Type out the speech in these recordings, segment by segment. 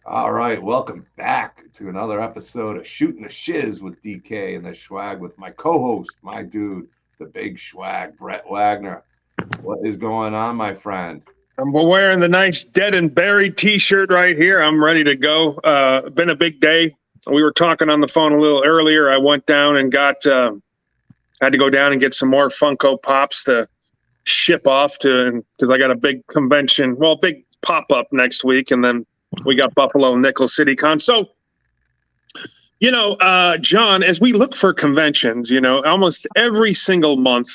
All right, welcome back to another episode of Shootin the Shizz with DK and the Schwag with my co-host, my dude, the big Schwag, Brett Wagner. What is going on, my friend? I'm wearing the nice Dead and Buried T-shirt right here. I'm ready to go. Been a big day. We were talking on the phone a little earlier. I went down and had to go down and get some more Funko Pops to ship off to, because I got a big convention, big pop-up next week, and then we got Buffalo Nickel City Con. So, John, as we look for conventions, almost every single month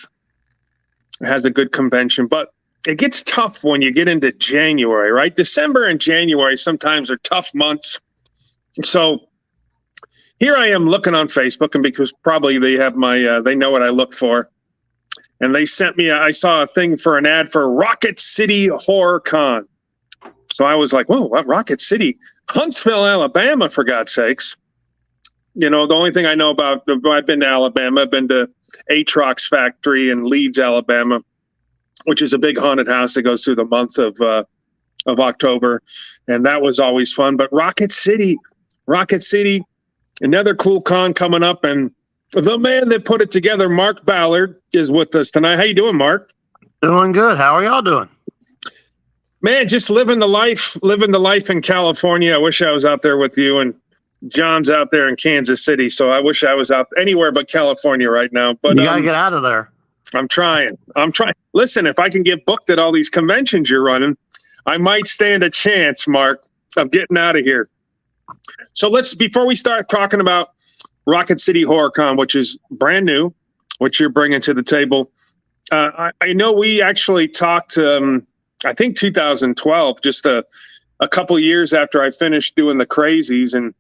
has a good convention, but it gets tough when you get into January, right? December and January sometimes are tough months. So here I am looking on Facebook, and because probably they have they know what I look for. And they sent me, I saw a thing for an ad for Rocket City Horror Con. So I was like, whoa, what Rocket City? Huntsville, Alabama, for God's sakes. The only thing I know about, I've been to Alabama, I've been to Atrox Factory in Leeds, Alabama, which is a big haunted house that goes through the month of October. And that was always fun. But Rocket City, another cool con coming up. And the man that put it together, Marc Ballard, is with us tonight. How you doing, Marc? Doing good. How are y'all doing? Man, just living the life in California. I wish I was out there with you, and John's out there in Kansas City. So I wish I was out anywhere but California right now. But you gotta get out of there. I'm trying. Listen, if I can get booked at all these conventions you're running, I might stand a chance, Marc, of getting out of here. So before we start talking about Rocket City Horror Con, which is brand new, which you're bringing to the table, I know we actually talked, I think 2012, just a couple of years after I finished doing the Crazies, and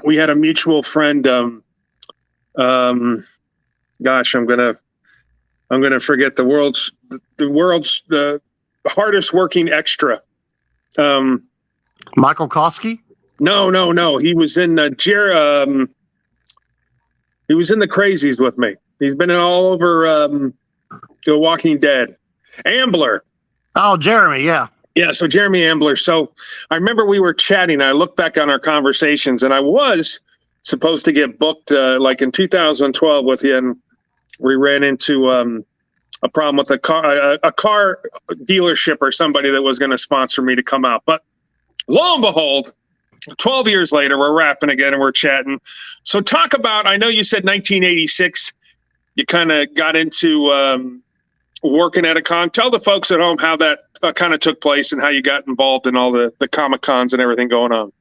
we had a mutual friend. Gosh, I'm gonna forget the world's hardest working extra. Michael Koski? No. He was in he was in the Crazies with me. He's been in all over The Walking Dead. Ambler. Oh, Jeremy, yeah. Yeah, so Jeremy Ambler. So I remember we were chatting. I looked back on our conversations, and I was supposed to get booked like in 2012 with you, and we ran into a problem with a car dealership or somebody that was going to sponsor me to come out. But lo and behold, 12 years later, we're rapping again and we're chatting. So talk about, I know you said 1986, you kind of got into working at a con. Tell the folks at home how that kind of took place and how you got involved in all the Comic Cons and everything going on.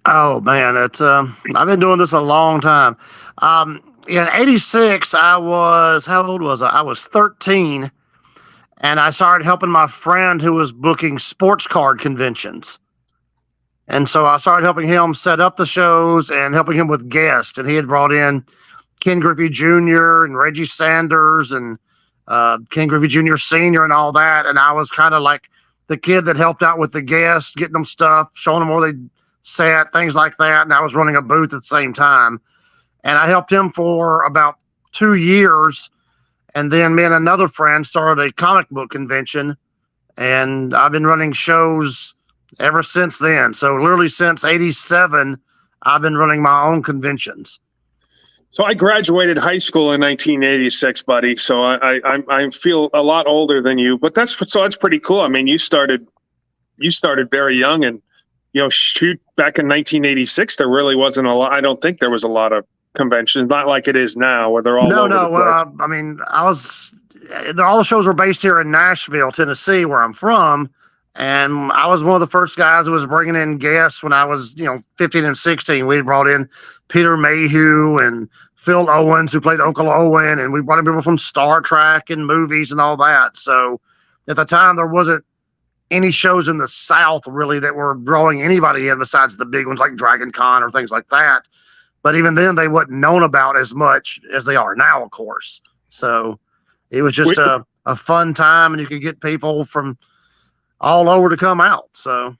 Oh man, it's I've been doing this a long time. In '86, how old was I? I was 13, and I started helping my friend who was booking sports card conventions. And so I started helping him set up the shows and helping him with guests. And he had brought in Ken Griffey Jr. and Reggie Sanders and Ken Griffey Jr. Sr. and all that. And I was kind of like the kid that helped out with the guests, getting them stuff, showing them where they sat, things like that. And I was running a booth at the same time. And I helped him for about 2 years. And then me and another friend started a comic book convention. And I've been running shows ever since then. So literally since '87, I've been running my own conventions. So I graduated high school in 1986, buddy. So I feel a lot older than you, but that's pretty cool. I mean, you started very young, and shoot, back in 1986, there really wasn't a lot. I don't think there was a lot of conventions, not like it is now, where they're all over the place. I mean, all the shows were based here in Nashville, Tennessee, where I'm from. And I was one of the first guys who was bringing in guests when I was, 15 and 16. We brought in Peter Mayhew and Phil Owens, who played Uncle Owen, and we brought in people from Star Trek and movies and all that. So at the time, there wasn't any shows in the South really that were drawing anybody in besides the big ones like Dragon Con or things like that. But even then, they wasn't known about as much as they are now, of course. So it was just a fun time, and you could get people from all over to come out. So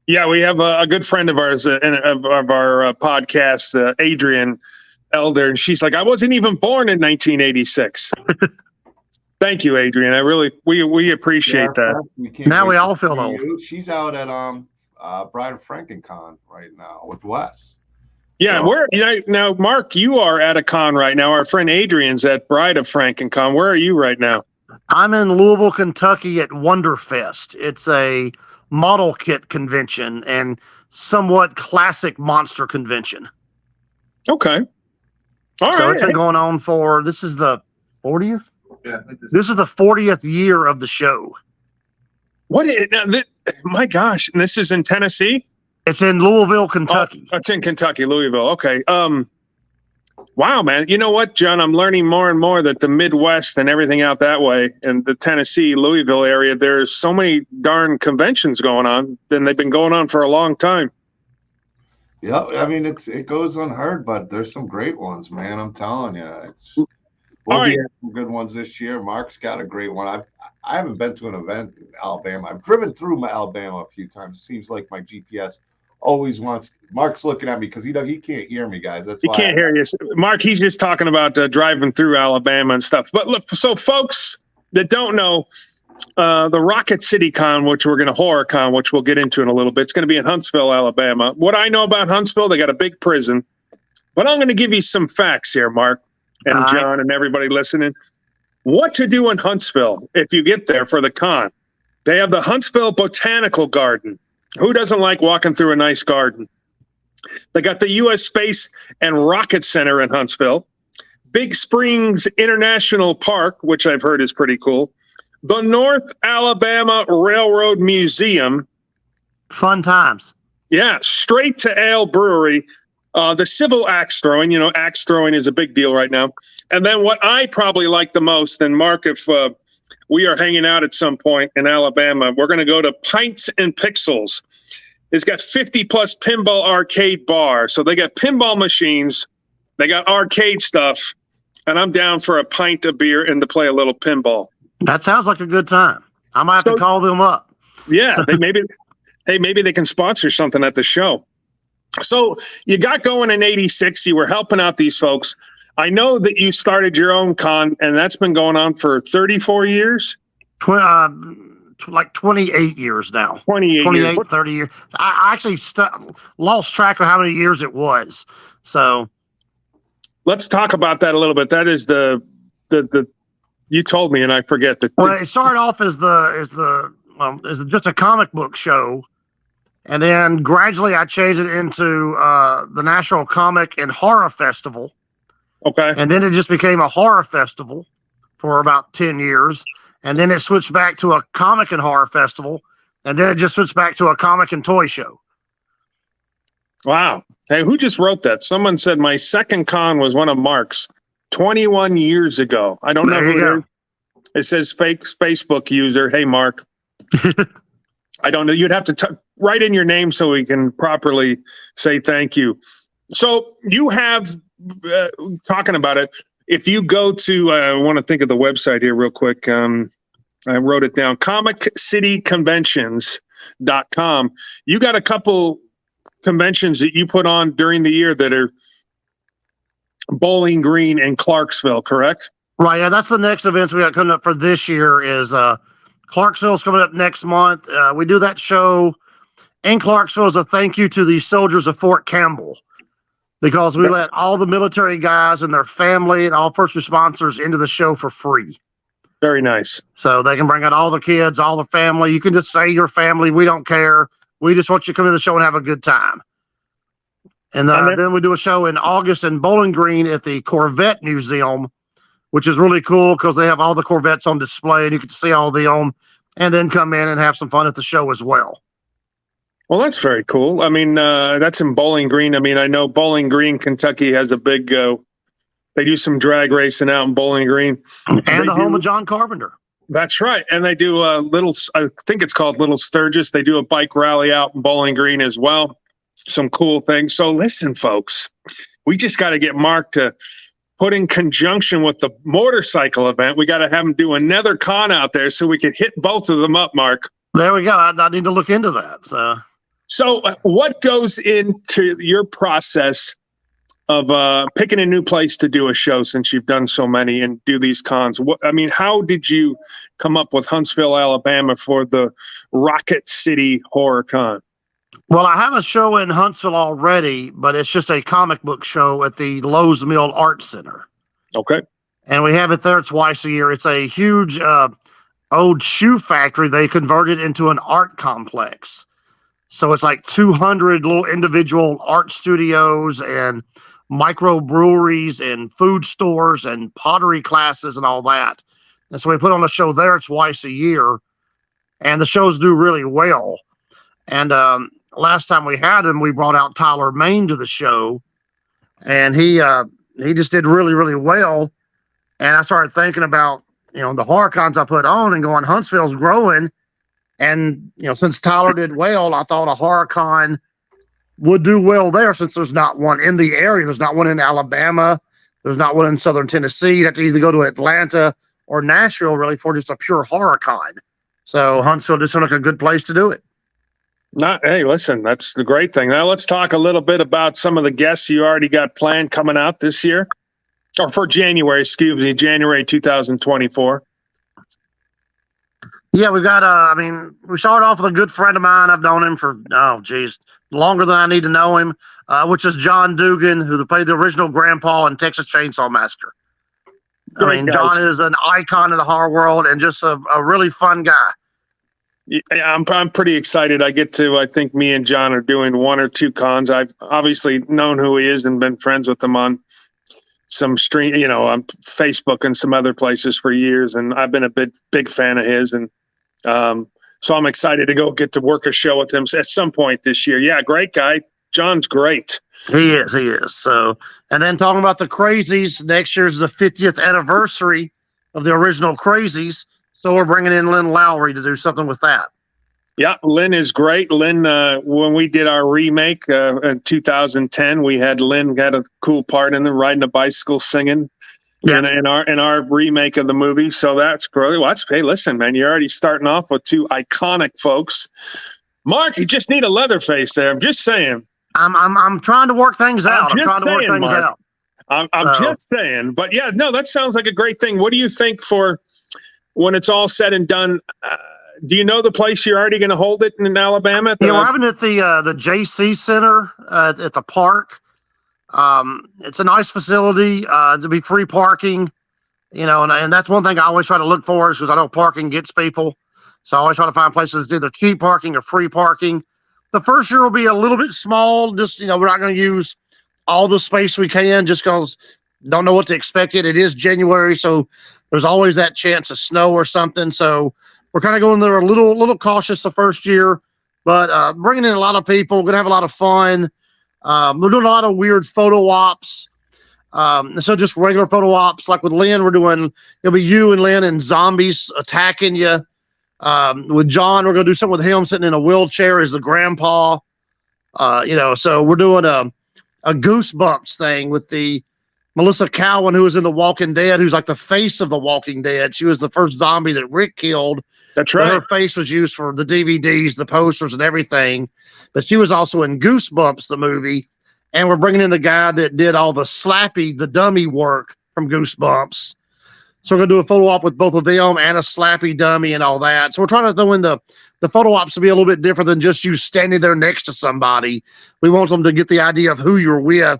yeah, we have a good friend of ours of our podcast, Adrian Elder, and she's like, I wasn't even born in 1986. Thank you, Adrian. We appreciate that. Now we all feel old. She's out at Bride of FrankenCon right now with Wes. Yeah, So, now, Mark, you are at a con right now. Our friend Adrian's at Bride of FrankenCon. Where are you right now? I'm in Louisville, Kentucky at Wonderfest. It's a model kit convention and somewhat classic monster convention. Okay. All So right. it's been going on for, this is the 40th? yeah, This is the 40th year of the show. My gosh, and this is in Tennessee? It's in Louisville, Kentucky. Oh, it's in Kentucky, Louisville. Okay. Wow, man. You know what, John? I'm learning more and more that the Midwest and everything out that way and the Tennessee, Louisville area, there's so many darn conventions going on, and they've been going on for a long time. Yeah, I mean it goes unheard, but there's some great ones, man. I'm telling you. We'll be at some good ones this year. Mark's got a great one. I haven't been to an event in Alabama. I've driven through Alabama a few times. Seems like my GPS always wants. Mark's looking at me because he can't hear me, guys. That's why he can't hear you, Mark. He's just talking about driving through Alabama and stuff. But look, so folks that don't know, the Rocket City Con, which we're going to Horror Con, which we'll get into in a little bit, it's going to be in Huntsville, Alabama. What I know about Huntsville, they got a big prison. But I'm going to give you some facts here, Mark and John and everybody listening. What to do in Huntsville if you get there for the con? They have the Huntsville Botanical Garden. Who doesn't like walking through a nice garden? They got the U.S. Space and Rocket Center in Huntsville. Big Springs International Park, which I've heard is pretty cool. The North Alabama Railroad Museum. Fun times. Yeah, Straight to Ale Brewery. The civil axe throwing. You know, axe throwing is a big deal right now. And then what I probably like the most, and Mark, if we are hanging out at some point in Alabama, we're going to go to Pints and Pixels. It's got 50-plus pinball arcade bar. So they got pinball machines, they got arcade stuff, and I'm down for a pint of beer and to play a little pinball. That sounds like a good time. I might have to call them up. Yeah, maybe they can sponsor something at the show. So you got going in 86. You were helping out these folks. I know that you started your own con, and that's been going on for 34 years? Like 28 years now. 28, 30 years. I actually lost track of how many years it was. So let's talk about that a little bit. That is the you told me, and I forget that. Well, it started off as just a comic book show, and then gradually I changed it into the National Comic and Horror Festival. Okay. And then it just became a horror festival for about 10 years. And then it switched back to a comic and horror festival. And then it just switched back to a comic and toy show. Wow. Hey, who just wrote that? Someone said my second con was one of Mark's 21 years ago. I don't know who it is. It says fake Facebook user. Hey, Mark. I don't know. You'd have to write in your name so we can properly say thank you. So you have, talking about it, if you go to, I want to think of the website here real quick. I wrote it down, comiccityconventions.com. You got a couple conventions that you put on during the year that are Bowling Green and Clarksville, correct? Right. Yeah, that's the next events we got coming up for this year is Clarksville's coming up next month. We do that show in Clarksville as a thank you to the soldiers of Fort Campbell, because we let all the military guys and their family and all first responders into the show for free. Very nice. So they can bring out all the kids, all the family. You can just say your family. We don't care. We just want you to come to the show and have a good time. And then we do a show in August in Bowling Green at the Corvette Museum, which is really cool because they have all the Corvettes on display and you can see all of them, and then come in and have some fun at the show as well. Well, that's very cool. I mean, that's in Bowling Green. I mean, I know Bowling Green, Kentucky has a big, they do some drag racing out in Bowling Green. And the home of John Carpenter. That's right. And they do a little, I think it's called Little Sturgis. They do a bike rally out in Bowling Green as well. Some cool things. So listen, folks, we just got to get Mark to put in conjunction with the motorcycle event. We got to have him do another con out there so we can hit both of them up, Mark. There we go. I need to look into that. So what goes into your process of picking a new place to do a show, since you've done so many and do these cons? How did you come up with Huntsville, Alabama for the Rocket City Horror Con? Well, I have a show in Huntsville already, but it's just a comic book show at the Lowe's Mill Art Center. Okay. And we have it there twice a year. It's a huge old shoe factory. They converted into an art complex. So it's like 200 little individual art studios and microbreweries and food stores and pottery classes and all that. And so we put on a show there twice a year, and the shows do really well. And last time we had him, we brought out Tyler Main to the show, and he just did really, really well. And I started thinking about, the horror cons I put on and going, Huntsville's growing. And, since Tyler did well, I thought a horror con would do well there, since there's not one in the area. There's not one in Alabama. There's not one in Southern Tennessee. You have to either go to Atlanta or Nashville, really, for just a pure horror con. So Huntsville just seemed like a good place to do it. Hey, listen, that's the great thing. Now let's talk a little bit about some of the guests you already got planned coming out this year. Or for January 2024. Yeah, we got, we started off with a good friend of mine. I've known him for, longer than I need to know him, which is John Dugan, who played the original Grandpa in Texas Chainsaw Massacre. John is an icon in the horror world and just a really fun guy. Yeah, I'm pretty excited. I think me and John are doing one or two cons. I've obviously known who he is and been friends with him on some stream, on Facebook and some other places for years. And I've been a big fan of his. And so I'm excited to get to work a show with him at some point this year. Yeah, great guy. John's great. He is. So, and then talking about the Crazies, next year's the 50th anniversary of the original Crazies. So we're bringing in Lynn Lowry to do something with that. Yeah, Lynn is great. Lynn, when we did our remake in 2010, we had Lynn got a cool part in there, riding a bicycle, singing in our remake of the movie. So that's great. Hey, listen, man, you're already starting off with two iconic folks. Mark, you just need a Leatherface there. I'm just saying. I'm trying to work things out. I'm just saying. But yeah, no, that sounds like a great thing. What do you think for when it's all said and done? Do you know the place you're already going to hold it in Alabama? We're having it at the JC Center at the park. It's a nice facility to be free parking, and that's one thing I always try to look for, is because I know parking gets people. So I always try to find places that's either cheap parking or free parking. The first year will be a little bit small. Just, we're not going to use all the space we can just because don't know what to expect yet. It is January, so there's always that chance of snow or something. So we're kind of going there a little cautious the first year, but bringing in a lot of people, going to have a lot of fun. We're doing a lot of weird photo ops. So just regular photo ops, like with Lynn, it'll be you and Lynn and zombies attacking you. With John, we're going to do something with him sitting in a wheelchair as the grandpa. So we're doing a Goosebumps thing with the Melissa Cowan, who was in The Walking Dead, who's like the face of The Walking Dead. She was the first zombie that Rick killed. That's right. Her face was used for the DVDs, the posters, and everything. But she was also in Goosebumps, the movie. And we're bringing in the guy that did all the Slappy, the dummy work from Goosebumps. So we're going to do a photo op with both of them and a Slappy dummy and all that. So we're trying to throw in the photo ops to be a little bit different than just you standing there next to somebody. We want them to get the idea of who you're with,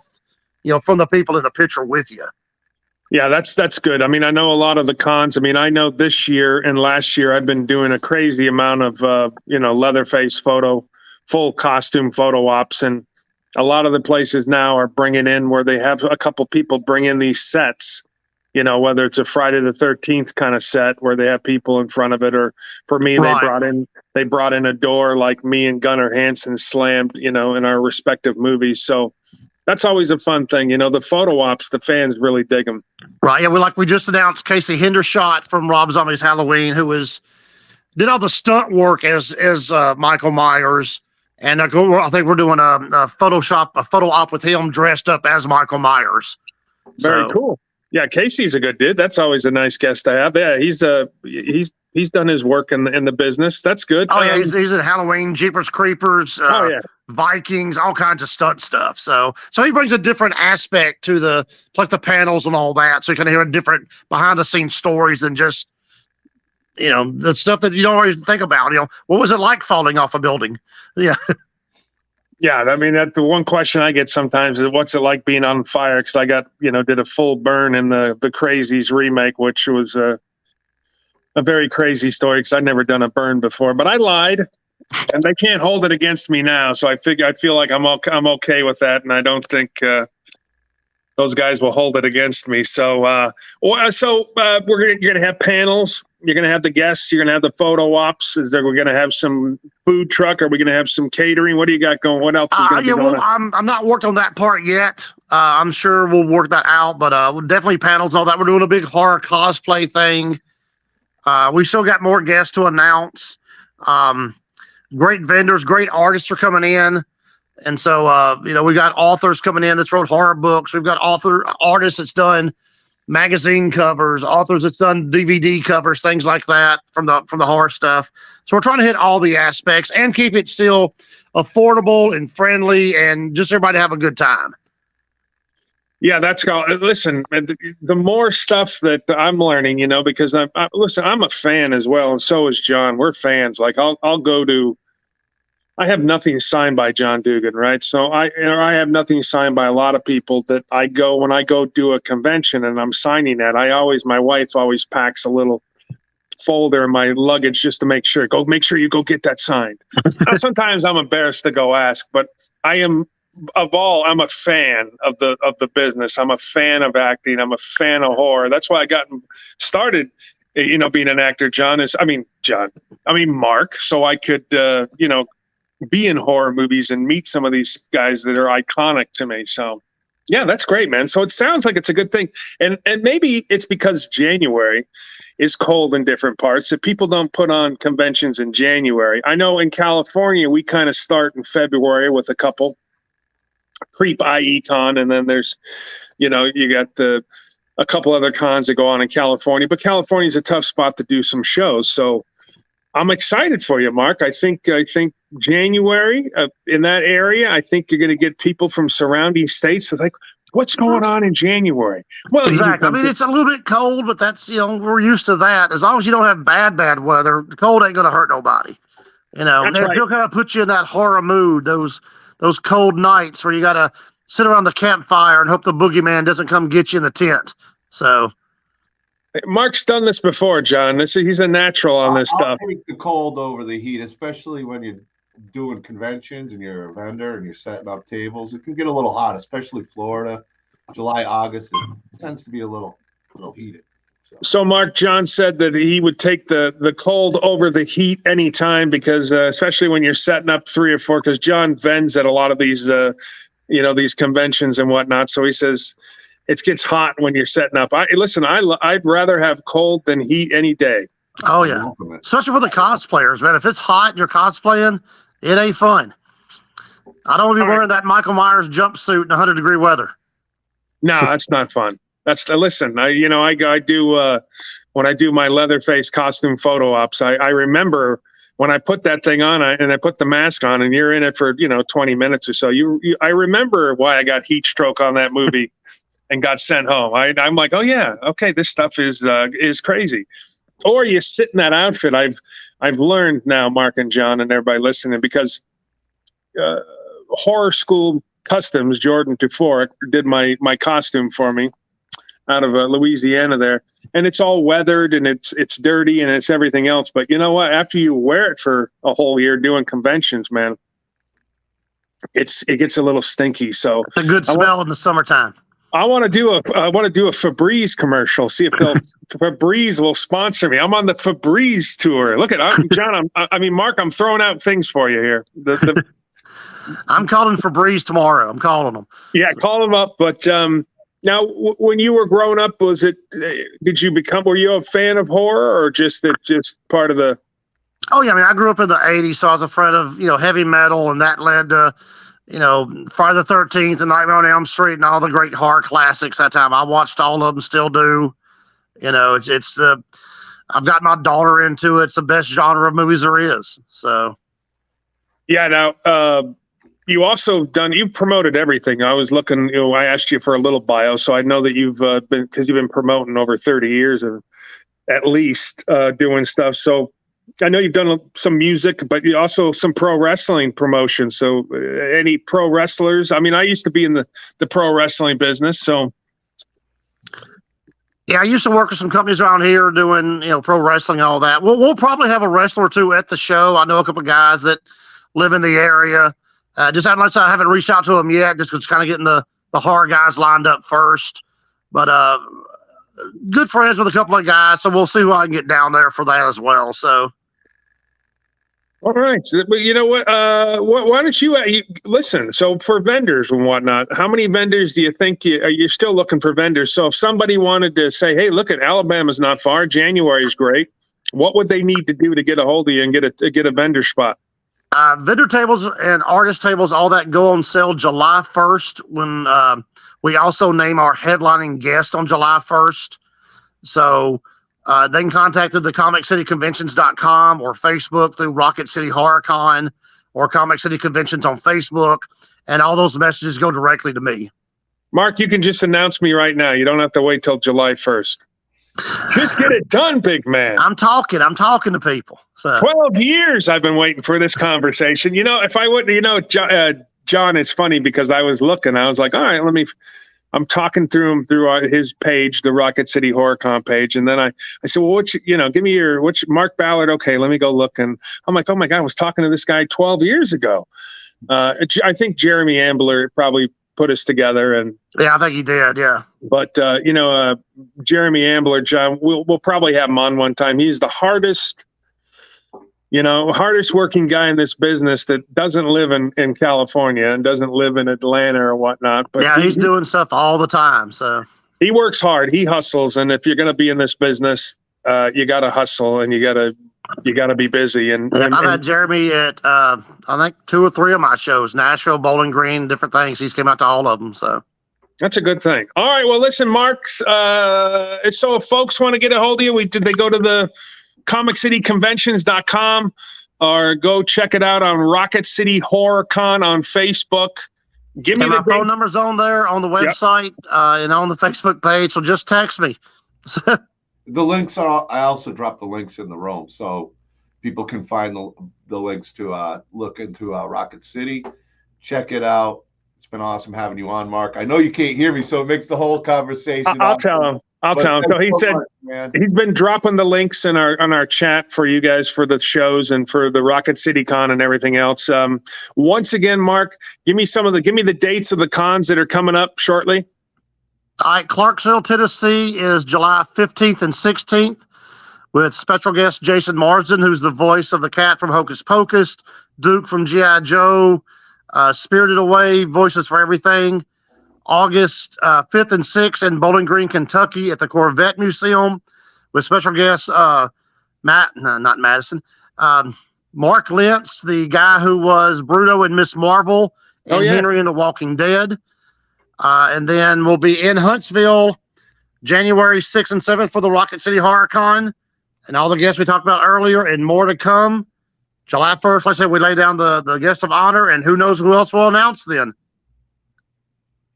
from the people in the picture with you. Yeah, that's good. I know a lot of the cons. I know this year and last year I've been doing a crazy amount of, Leatherface full costume photo ops. And a lot of the places now are bringing in where they have a couple people bring in these sets, whether it's a Friday the 13th kind of set where they have people in front of it, or for me, right. They brought in a door like me and Gunnar Hansen slammed, in our respective movies. So that's always a fun thing. The photo ops, the fans really dig them. Right. Yeah. We just announced Casey Hendershot from Rob Zombie's Halloween, who did all the stunt work as Michael Myers. And I think we're doing a photo op with him dressed up as Michael Myers. Very cool. Yeah, Casey's a good dude. That's always a nice guest to have. Yeah, he's done his work in the business. That's good. Oh yeah, he's at Halloween, Jeepers Creepers, Vikings, all kinds of stunt stuff. So he brings a different aspect to the panels and all that. So you can hear a different behind the scenes stories than just the stuff that you don't always think about. What was it like falling off a building? Yeah. Yeah, I mean, that the one question I get sometimes is, what's it like being on fire? Because I got, did a full burn in the Crazies remake, which was a very crazy story because I'd never done a burn before. But I lied, and they can't hold it against me now. So I feel like I'm okay with that, and I don't think those guys will hold it against me. So you're gonna have panels. You're gonna have the guests. You're gonna have the photo ops. We're gonna have some food truck? Are we gonna have some catering? What do you got going? What else is gonna be going on? I'm not worked on that part yet. I'm sure we'll work that out, but we'll definitely panels and all that. We're doing a big horror cosplay thing. We still got more guests to announce. Great vendors, great artists are coming in. And so, we got authors coming in that's wrote horror books. We've got artists that's done magazine covers, authors that's done DVD covers, things like that from the horror stuff. So we're trying to hit all the aspects and keep it still affordable and friendly and just everybody have a good time. Yeah, listen, the more stuff that I'm learning, because I'm a fan as well. And so is John. We're fans. Like I'll go to, I have nothing signed by John Dugan, right? So I have nothing signed by a lot of people that when I go do a convention and I'm signing that, my wife always packs a little folder in my luggage just to make sure you go get that signed. Now, sometimes I'm embarrassed to go ask, but I'm a fan of the business. I'm a fan of acting. I'm a fan of horror. That's why I got started, being an actor, Mark, so I could, be in horror movies and meet some of these guys that are iconic to me. So yeah, that's great, man. So it sounds like it's a good thing. And maybe it's because January is cold in different parts that people don't put on conventions in January. I know in California, we kind of start in February with a couple Creep IE Con, and then there's, you got a couple other cons that go on in California, but California is a tough spot to do some shows. So I'm excited for you, Mark. I think January in that area, I think you're going to get people from surrounding states that's like, what's going on in January? Well, exactly. I mean, it's a little bit cold, but that's, we're used to that. As long as you don't have bad weather, the cold ain't going to hurt nobody. That's right. It'll kind of put you in that horror mood, those cold nights where you got to sit around the campfire and hope the boogeyman doesn't come get you in the tent. So Mark's done this before, John. He's a natural on this stuff. I'll take the cold over the heat, especially when you're doing conventions and you're a vendor and you're setting up tables. It can get a little hot, especially Florida. July, August, it tends to be a little heated. So Mark, John said that he would take the cold over the heat anytime because especially when you're setting up 3 or 4, because John vends at a lot of these, these conventions and whatnot. So he says it gets hot when you're setting up. I'd rather have cold than heat any day. Oh yeah, especially for the cosplayers, man. If it's hot and you're cosplaying, it ain't fun. I don't want to be wearing that Michael Myers jumpsuit in 100-degree weather. No, that's not fun. Listen. I do when I do my Leatherface costume photo ops. I remember when I put that thing on and I put the mask on, and you're in it for 20 minutes or so. I remember why I got heat stroke on that movie and got sent home. I'm like, oh yeah, okay, this stuff is crazy. Or you sit in that outfit. I've learned now, Mark and John and everybody listening, because Horror School Customs, Jordan Dufour, did my costume for me out of Louisiana there, and it's all weathered and it's dirty and it's everything else. But you know what? After you wear it for a whole year doing conventions, man, it gets a little stinky. So it's a good smell in the summertime. I want to do a Febreze commercial. See if Febreze will sponsor me. I'm on the Febreze tour. Look at John. Mark. I'm throwing out things for you here. I'm calling Febreze tomorrow. I'm calling them. Yeah, call them up. But now, when you were growing up, were you a fan of horror, or just part of the? Oh yeah, I grew up in the '80s, so I was a fan of heavy metal, and that led to Friday the 13th and Nightmare on Elm Street and all the great horror classics that time. I watched all of them, still do. I've got my daughter into it. It's the best genre of movies there is. So, yeah. Now, you've promoted everything. I was looking, I asked you for a little bio, so I know that you've been promoting over 30 years of at least doing stuff. So I know you've done some music, but you also some pro wrestling promotion. So any pro wrestlers? I mean, I used to be in the pro wrestling business. So yeah, I used to work with some companies around here doing, pro wrestling and all that. We'll probably have a wrestler or two at the show. I know a couple of guys that live in the area. Just unless I haven't reached out to them yet, just kind of getting the horror guys lined up first. But good friends with a couple of guys, so we'll see who I can get down there for that as well. So. All right. But you know what? Why don't you listen? So for vendors and whatnot, how many vendors do you think you're still looking for vendors? So if somebody wanted to say, hey, look at Alabama's not far. January is great. What would they need to do to get a hold of you and get a vendor spot? Vendor tables and artist tables, all that go on sale July 1st when we also name our headlining guest on July 1st. So they can contact the ComicCityConventions.com or Facebook through Rocket City HorrorCon or Comic City Conventions on Facebook, and all those messages go directly to me. Mark, you can just announce me right now. You don't have to wait till July 1st. Just get it done, big man. I'm talking to people. So 12 years I've been waiting for this conversation. If I would, John, it's funny because I was looking. I was like, all right, I'm talking through him through his page, the Rocket City HorrorCon page. And then I said, well, give me Marc Ballard. Okay, let me go look. And I'm like, oh my God, I was talking to this guy 12 years ago. I think Jeremy Ambler probably put us together. And yeah, I think he did. Yeah. But, Jeremy Ambler, John, we'll probably have him on one time. He's the hardest working guy in this business that doesn't live in California and doesn't live in Atlanta or whatnot. But yeah, he's doing stuff all the time. So he works hard. He hustles. And if you're going to be in this business, you got to hustle and you got to be busy. And I've had Jeremy at, I think 2 or 3 of my shows, Nashville, Bowling Green, different things. He's came out to all of them. So that's a good thing. All right. Well, listen, Mark, so if folks want to get a hold of you, did they go to the ComicCityConventions.com or go check it out on Rocket City HorrorCon on Facebook? Give me my phone number's on there on the website. Yep. And on the Facebook page. So just text me. The links are. I also dropped the links in the room, so people can find the links to look into Rocket City. Check it out. It's been awesome having you on, Mark. I know you can't hear me, so it makes the whole conversation. I'll tell him. So he said he's been dropping the links on our chat for you guys for the shows and for the Rocket City Con and everything else. Once again, Mark, give me the dates of the cons that are coming up shortly. All right, Clarksville, Tennessee is July 15th and 16th with special guest Jason Marsden, who's the voice of the cat from Hocus Pocus, Duke from G.I. Joe, Spirited Away, voices for everything. August 5th and 6th in Bowling Green, Kentucky at the Corvette Museum with special guests Mark Lentz, the guy who was Bruto and Miss Marvel and Henry in The Walking Dead. And then we'll be in Huntsville January 6th and 7th for the Rocket City HorrorCon and all the guests we talked about earlier and more to come. July 1st, like I said, we lay down the guest of honor, and who knows who else we'll announce then.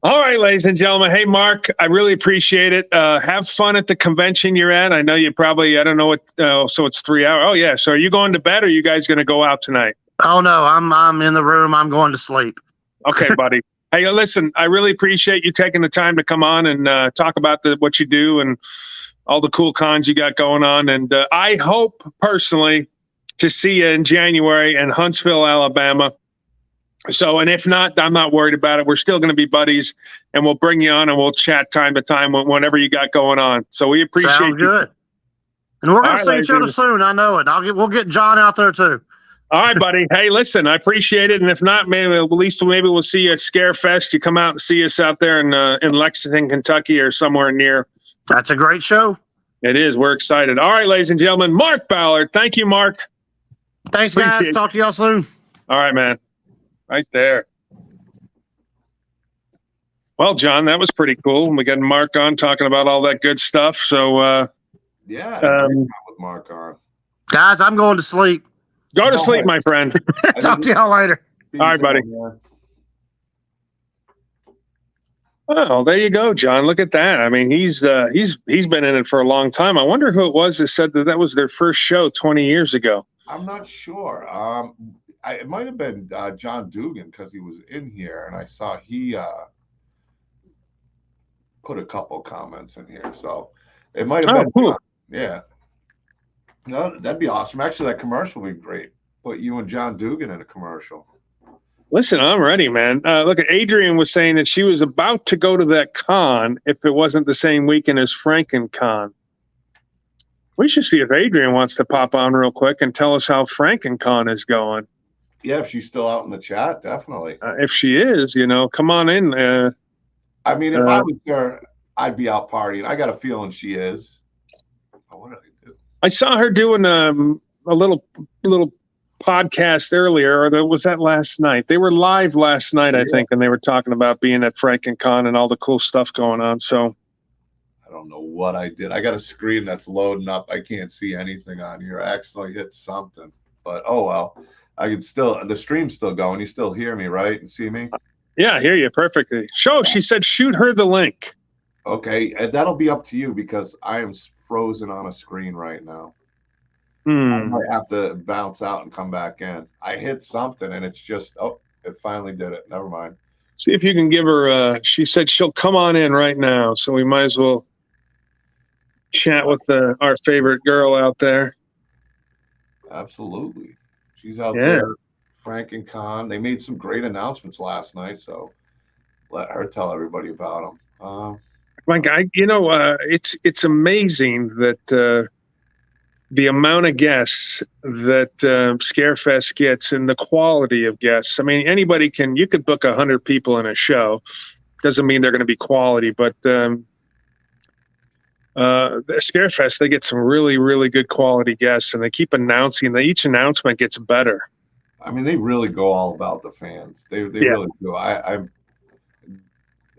All right, ladies and gentlemen. Hey, Mark, I really appreciate it. Have fun at the convention you're at. I know you probably, I don't know what, so it's 3 hours. Oh, yeah. So are you going to bed or are you guys going to go out tonight? Oh, no, I'm in the room. I'm going to sleep. Okay, buddy. Hey, listen, I really appreciate you taking the time to come on and talk about what you do and all the cool cons you got going on. And I hope personally to see you in January in Huntsville, Alabama. So, and if not, I'm not worried about it. We're still going to be buddies, and we'll bring you on and we'll chat time to time whenever you got going on. So we appreciate Sounds good. And we're going to see each other soon. I know it. We'll get John out there too. All right, buddy. Hey, listen, I appreciate it. And if not, maybe we'll see you at Scarefest. You come out and see us out there in Lexington, Kentucky, or somewhere near. That's a great show. It is. We're excited. All right, ladies and gentlemen, Marc Ballard. Thank you, Mark. Thanks, guys. Talk to y'all soon. All right, man. Right there. Well, John, that was pretty cool. We got Mark on talking about all that good stuff. So, with Mark on. Guys, I'm going to sleep. Go to sleep, my friend. Talk to y'all later. All right, buddy. Well, there you go, John. Look at that. I mean, he's been in it for a long time. I wonder who it was that said that was their first show 20 years ago. I'm not sure. It might have been John Dugan because he was in here, and I saw he put a couple comments in here, so it might have been. Cool. Yeah, no, that'd be awesome. Actually, that commercial would be great. Put you and John Dugan in a commercial. Listen, I'm ready, man. Look, Adrian was saying that she was about to go to that con if it wasn't the same weekend as FrankenCon. We should see if Adrian wants to pop on real quick and tell us how FrankenCon is going. Yeah, if she's still out in the chat, definitely. If she is, come on in. I mean, if I was there, I'd be out partying. I got a feeling she is. Oh, what did I do? I saw her doing a little podcast earlier, or was that last night? They were live last night, I think, and they were talking about being at FrankenCon and all the cool stuff going on. So I don't know what I did. I got a screen that's loading up. I can't see anything on here. I accidentally hit something, but oh well. I can still, the stream's still going. You still hear me, right? And see me? Yeah, I hear you perfectly. She said shoot her the link. Okay, that'll be up to you because I am frozen on a screen right now. I might have to bounce out and come back in. I hit something and it's just, it finally did it. Never mind. See if you can give her, she said she'll come on in right now. So we might as well chat with our favorite girl out there. Absolutely. She's out there, FrankenCon. They made some great announcements last night, so let her tell everybody about them. My guy, it's amazing that the amount of guests that Scarefest gets and the quality of guests. I mean, you could book 100 people in a show. Doesn't mean they're going to be quality, but the Scarefest, they get some really, really good quality guests, and they keep announcing. Each announcement gets better. I mean, they really go all about the fans. They really do.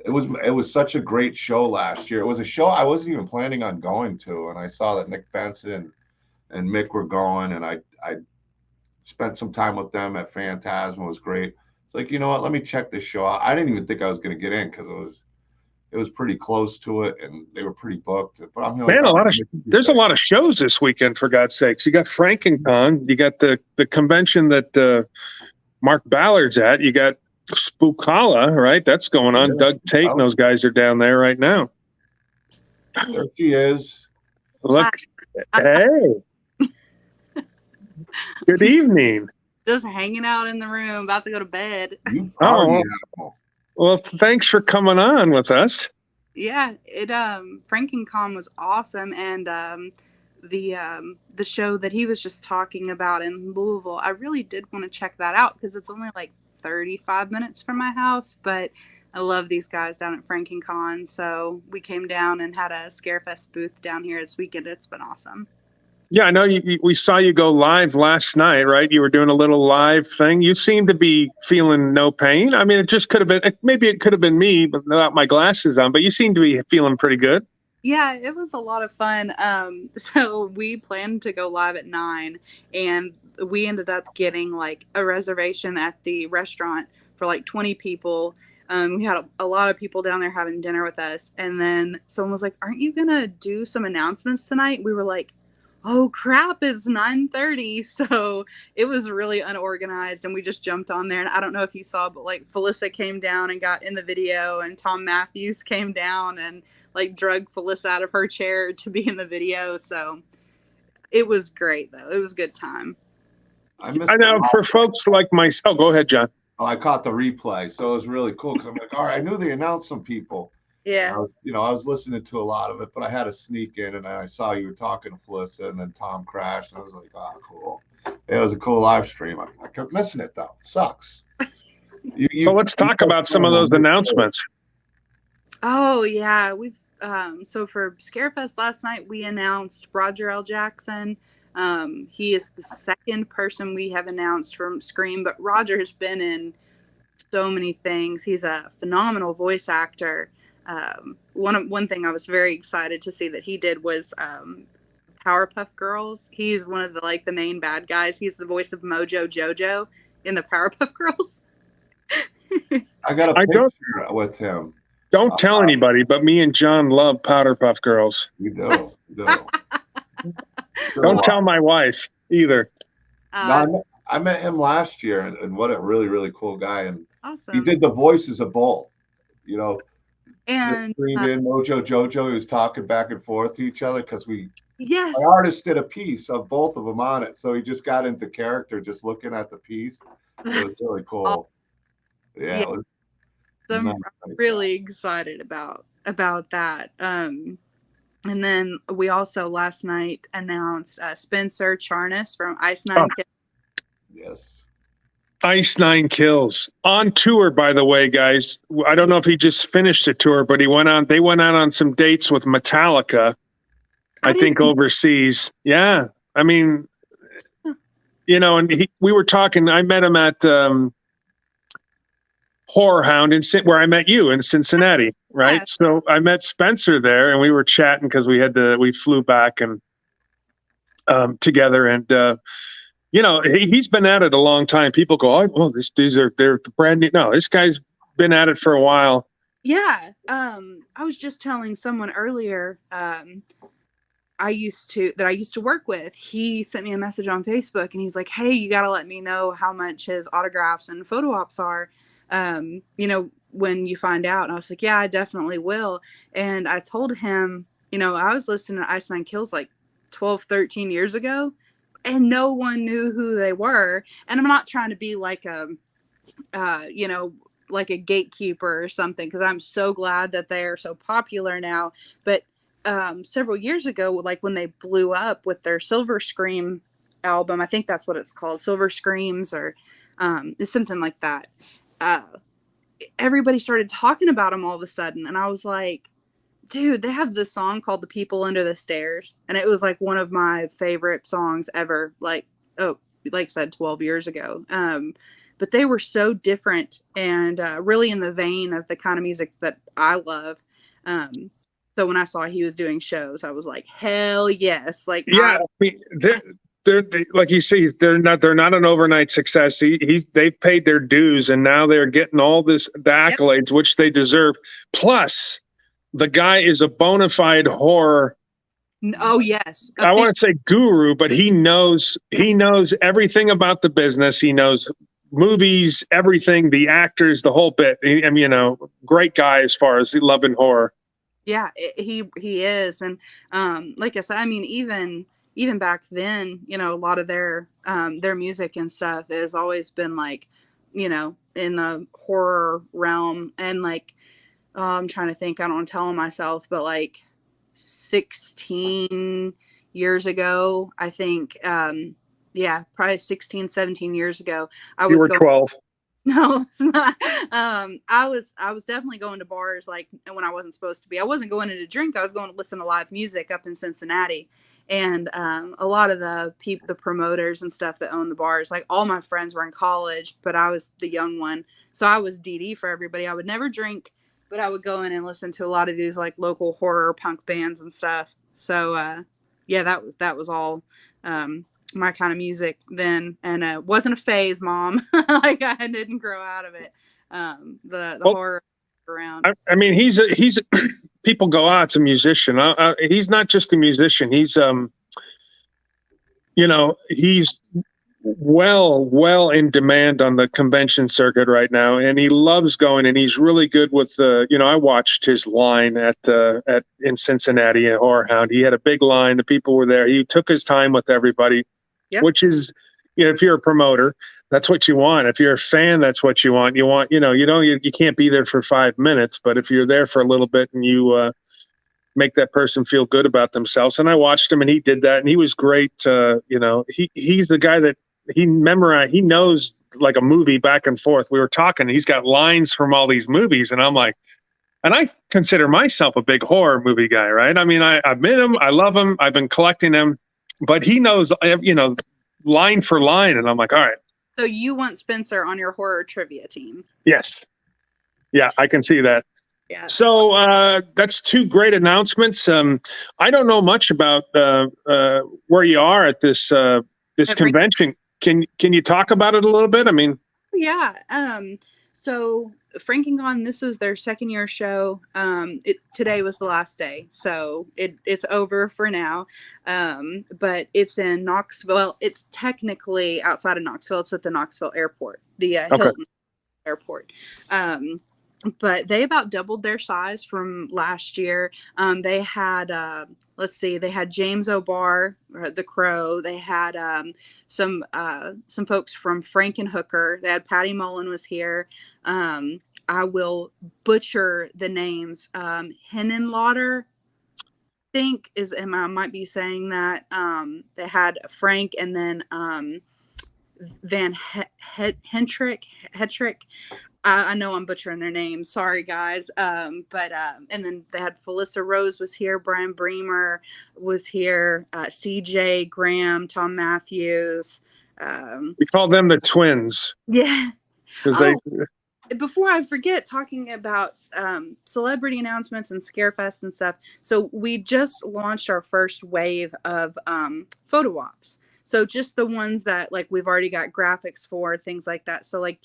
It was such a great show last year. It was a show I wasn't even planning on going to, and I saw that Nick Benson and Mick were going, and I spent some time with them at Phantasm. It was great. It's like, you know what? Let me check this show out. I didn't even think I was going to get in because it was pretty close to it, and they were pretty booked. But I'm there's a lot of shows this weekend, for God's sakes. You got FrankenCon, you got the convention that Marc Ballard's at, you got Spookala, right? That's going on. Doug Tate and those guys are down there right now. There she is. Look, hey. Good evening. Just hanging out in the room, about to go to bed. Well, thanks for coming on with us. Yeah, FrankenCon was awesome, and the show that he was just talking about in Louisville, I really did want to check that out because it's only like 35 minutes from my house, but I love these guys down at FrankenCon, so we came down and had a Scarefest booth down here this weekend. It's been awesome. Yeah, I know we saw you go live last night, right? You were doing a little live thing. You seem to be feeling no pain. I mean, it just could have been, maybe it could have been me without my glasses on, but you seem to be feeling pretty good. Yeah, it was a lot of fun. So we planned to go live at 9, and we ended up getting like a reservation at the restaurant for like 20 people. We had a lot of people down there having dinner with us. And then someone was like, aren't you going to do some announcements tonight? We were like, oh crap, it's 9:30. So it was really unorganized, and we just jumped on there. And I don't know if you saw, but like Felissa came down and got in the video, and Tom Matthews came down and like drug Felissa out of her chair to be in the video. So it was great though. It was a good time. I know for folks like myself. Go ahead, John. Oh, I caught the replay, so it was really cool because I'm like, all right, I knew they announced some people. Yeah. I was listening to a lot of it, but I had to sneak in, and I saw you were talking to Felissa, and then Tom crashed, and I was like, oh, cool. It was a cool live stream. I kept missing it, though. It sucks. So let's talk about some of those announcements. Oh, yeah. We've so for Scarefest last night, we announced Roger L. Jackson. He is the second person we have announced from Scream, but Roger has been in so many things. He's a phenomenal voice actor. One thing I was very excited to see that he did was Powerpuff Girls. He's one of the main bad guys. He's the voice of Mojo Jojo in the Powerpuff Girls. I got a picture with him. Don't tell anybody, but me and John love Powder Puff Girls. You do. Don't tell my wife either. No, I met him last year, and what a really, really cool guy. And awesome. he did the voices of both. You know, and Mojo Jojo, he was talking back and forth to each other because yes, our artist did a piece of both of them on it, so he just got into character just looking at the piece. It was really cool. Yeah. So I'm really excited about that. And then we also last night announced Spencer Charnas from Ice Nine Kills. Yes. Ice Nine Kills on tour, by the way, guys. I don't know if he just finished a tour, but they went out on some dates with Metallica, I think overseas. Yeah. I mean, you know, and we were talking, I met him at Horror Hound where I met you in Cincinnati, right? Yeah. So I met Spencer there, and we were chatting because we flew back and together, and you know, he's been at it a long time. People go, oh, well, they're brand new. No, this guy's been at it for a while. Yeah. I was just telling someone earlier, I used to work with, he sent me a message on Facebook, and he's like, hey, you got to let me know how much his autographs and photo ops are. You know, when you find out. And I was like, yeah, I definitely will. And I told him, you know, I was listening to Ice Nine Kills like 12, 13 years ago, and no one knew who they were. And I'm not trying to be like you know, like a gatekeeper or something, because I'm so glad that they are so popular now. But several years ago, like when they blew up with their Silver Scream album, I think that's what it's called, Silver Screams, or it's something like that. Everybody started talking about them all of a sudden, and I was like, dude, they have this song called The People Under the Stairs, and it was like one of my favorite songs ever, like I said, 12 years ago. But they were so different and really in the vein of the kind of music that I love. So when I saw he was doing shows, I was like, hell yes. Like, yeah, I mean, they're like you see, they're not an overnight success. They've paid their dues, and now they're getting all the accolades, yep, which they deserve. Plus, the guy is a bona fide horror. Oh yes, I want to say guru, but he knows everything about the business. He knows movies, everything, the actors, the whole bit. I mean, you know, great guy as far as loving horror. Yeah, he is, and like I said, I mean, even back then, you know, a lot of their music and stuff has always been like, you know, in the horror realm. And like, I'm trying to think, I don't want to tell myself, but like 16 years ago, I think, yeah, probably 16, 17 years ago, you were 12. No, it's not. I was definitely going to bars like when I wasn't supposed to be. I wasn't going in to drink. I was going to listen to live music up in Cincinnati. And a lot of the promoters and stuff that own the bars, like all my friends were in college, but I was the young one. So I was DD for everybody. I would never drink, but I would go in and listen to a lot of these like local horror punk bands and stuff. So yeah, that was all my kind of music then. And it wasn't a phase, Mom. Like I didn't grow out of it. The horror around. I mean, he's people go, it's a musician. He's not just a musician. He's, you know, he's well in demand on the convention circuit right now, and he loves going. And he's really good with you know, I watched his line in Cincinnati at Horror Hound. He had a big line. The people were there. He took his time with everybody, yep, which is, you know, if you're a promoter, that's what you want. If you're a fan, that's what you want. You want, you know, you can't be there for 5 minutes, but if you're there for a little bit and you make that person feel good about themselves. And I watched him, and he did that, and he was great. You know, he's the guy that he knows like a movie back and forth. We were talking, he's got lines from all these movies, and I'm like, and I consider myself a big horror movie guy, right? I mean, I've met him, I love him, I've been collecting him, but he knows, you know, line for line, and I'm like, all right. So you want Spencer on your horror trivia team? Yes. Yeah, I can see that. Yeah. So that's two great announcements. I don't know much about where you are at this convention. Can you talk about it a little bit? I mean, yeah. So Frank and Gone, this was their second year show. Today was the last day, so it's over for now. But it's in Knoxville. Well, it's technically outside of Knoxville. It's at the Knoxville airport, the Hilton airport. But they about doubled their size from last year. They had, they had James O'Barr, the Crow. They had some folks from Frank and Hooker. They had Patty Mullen was here. I will butcher the names. Henenlotter, I might be saying that. They had Frank and then Van Hetrick. I know I'm butchering their names. Sorry, guys. And then they had Felissa Rose was here. Brian Bremer was here. CJ Graham, Tom Matthews. We call them the twins. Yeah. Because before I forget, talking about celebrity announcements and Scarefest and stuff. So we just launched our first wave of photo ops. So just the ones that like we've already got graphics for, things like that. So like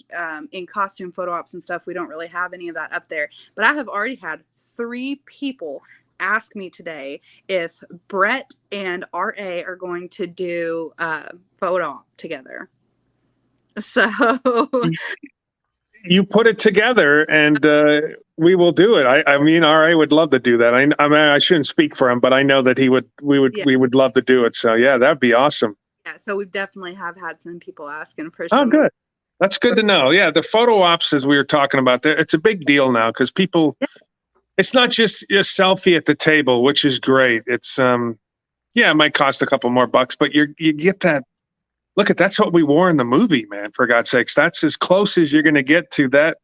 in costume photo ops and stuff, we don't really have any of that up there. But I have already had 3 people ask me today if Brett and RA are going to do photo op together. So you put it together and we will do it. I mean, RA would love to do that. I mean, I shouldn't speak for him, but I know that we would love to do it. So yeah, that'd be awesome. Yeah, so we definitely have had some people asking for some. Oh, good. That's good to know. Yeah, the photo ops, as we were talking about, it's a big deal now because people, it's not just a selfie at the table, which is great. It's, it might cost a couple more bucks, but you get that. Look, that's what we wore in the movie, man, for God's sakes. That's as close as you're going to get to that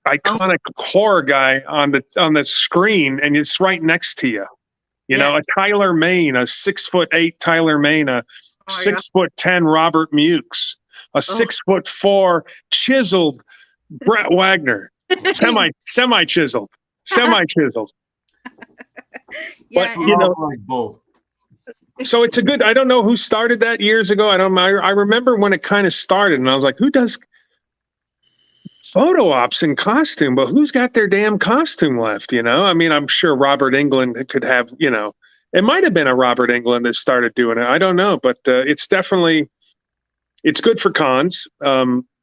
iconic horror guy on the screen, and it's right next to you. You know, a Tyler Mane, a 6'8" Tyler Mane, a 6'10" Robert Mukes, a 6'4" chiseled Brett Wagner, semi chiseled. Yeah, but you know, so it's a good. I don't know who started that years ago. I remember when it kind of started, and I was like, who does photo ops in costume, but who's got their damn costume left? You know, I mean, I'm sure Robert Englund could have, you know, it might have been a Robert Englund that started doing it. I don't know, but it's definitely, it's good for cons.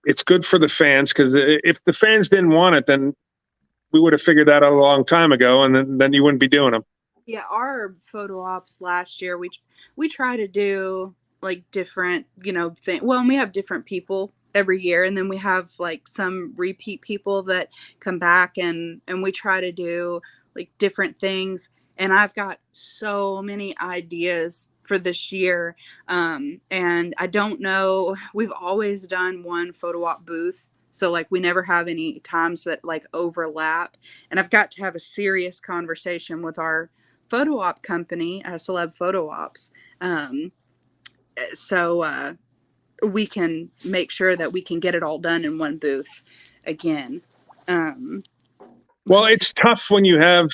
It's good for the fans, because if the fans didn't want it, then we would have figured that out a long time ago, and then you wouldn't be doing them. Yeah, our photo ops last year, we try to do like different, you know, well, and we have different people every year, and then we have like some repeat people that come back, and we try to do like different things. And I've got so many ideas for this year, and I don't know, we've always done one photo op booth, so like we never have any times that like overlap, and I've got to have a serious conversation with our photo op company, Celeb Photo Ops, so we can make sure that we can get it all done in one booth again. Well, it's tough when you have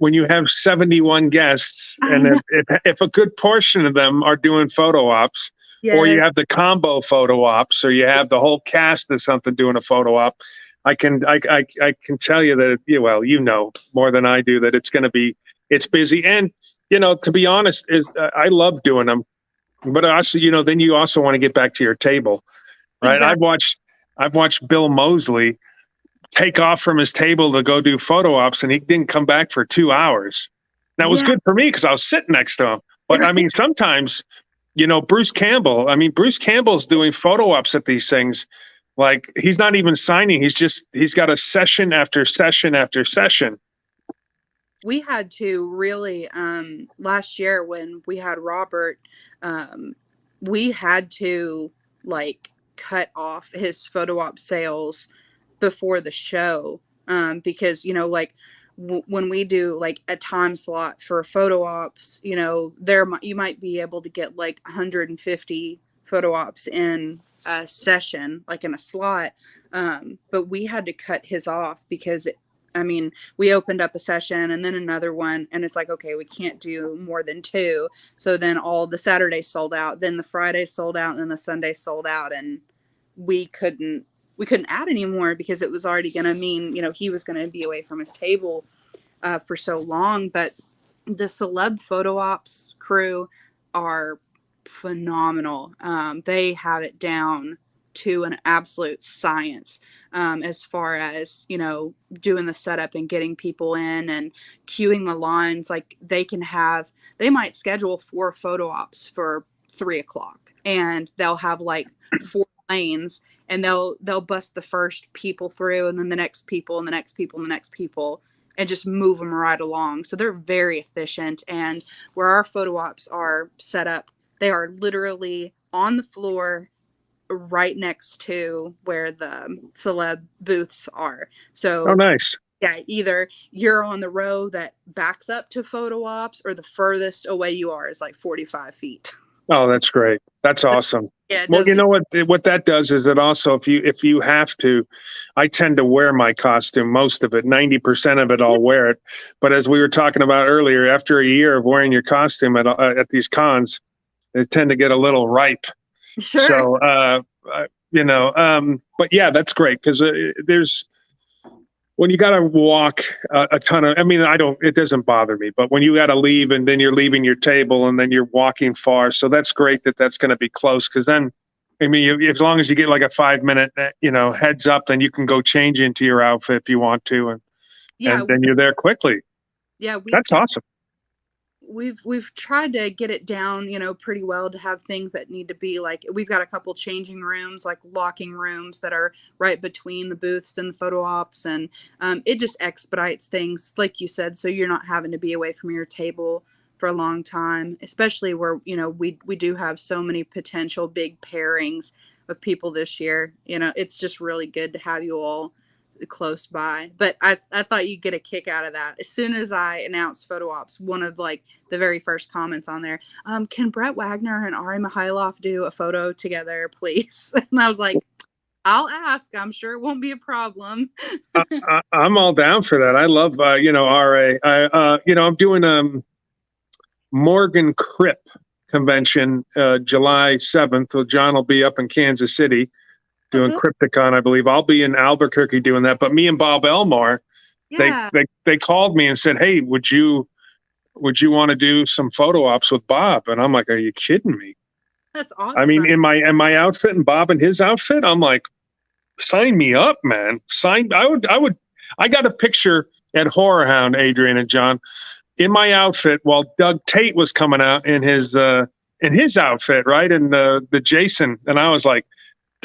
71 guests, and if a good portion of them are doing photo ops, or you have the combo photo ops, or you have the whole cast of something doing a photo op, I can tell you that, well, you know more than I do that it's busy. And, you know, to be honest, I love doing them. But also, you know, then you also want to get back to your table, right? Exactly. I've watched Bill Moseley take off from his table to go do photo ops, and he didn't come back for 2 hours. That was good for me because I was sitting next to him. But I mean, sometimes, you know, Bruce Campbell's doing photo ops at these things. Like, he's not even signing. He's got a session after session after session. We had to really, last year when we had Robert, we had to like cut off his photo op sales before the show, because, you know, like when we do like a time slot for photo ops, you know, you might be able to get like 150 photo ops in a session, like in a slot, but we had to cut his off because we opened up a session and then another one, and it's like, okay, we can't do more than 2. So then all the Saturdays sold out, then the Friday sold out, and then the Sunday sold out, and we couldn't we couldn't add any more because it was already going to mean, he was going to be away from his table for so long. But the celeb photo ops crew are phenomenal. They have it down to an absolute science, as far as, doing the setup and getting people in and queuing the lines. Like they might schedule 4 photo ops for 3:00, and they'll have like 4 lanes, and they'll bust the first people through, and then the next people and the next people and the next people, and just move them right along. So they're very efficient. And where our photo ops are set up, they are literally on the floor right next to where the celeb booths are. So, oh, nice. Yeah, either you're on the row that backs up to photo ops, or the furthest away you are is like 45 feet. Oh, that's great. That's awesome. Yeah. Well, you know what that does is it also, if you have to, I tend to wear my costume, most of it, 90% of it, I'll wear it. But as we were talking about earlier, after a year of wearing your costume at these cons, they tend to get a little ripe. Sure. So, but yeah, that's great. Because when you got to walk a ton of, it doesn't bother me, but when you got to leave and then you're leaving your table and then you're walking far. So that's great that's going to be close. Cause then, as long as you get like a 5-minute, heads up, then you can go change into your outfit if you want to. And then you're there quickly. Yeah. That's awesome. We've tried to get it down, pretty well, to have things that need to be like, we've got a couple changing rooms, like locking rooms that are right between the booths and the photo ops. And it just expedites things, like you said, so you're not having to be away from your table for a long time, especially where, we do have so many potential big pairings of people this year. It's just really good to have you all close by. But I thought you'd get a kick out of that. As soon as I announced photo ops, one of like the very first comments on there, can Brett Wagner and Ari Mihailoff do a photo together, please? And I was like, I'll ask. I'm sure it won't be a problem. I'm all down for that. I love RA. I'm doing Morgan Cripp convention July 7th. So John will be up in Kansas City doing Crypticon, I believe. I'll be in Albuquerque doing that. But me and Bob Elmore, they called me and said, "Hey, would you want to do some photo ops with Bob?" And I'm like, "Are you kidding me?" That's awesome. In my outfit and Bob in his outfit, I'm like, "Sign me up, man! I would. I got a picture at Horror Hound, Adrian and John, in my outfit while Doug Tate was coming out in his outfit, right? And the Jason, and I was like,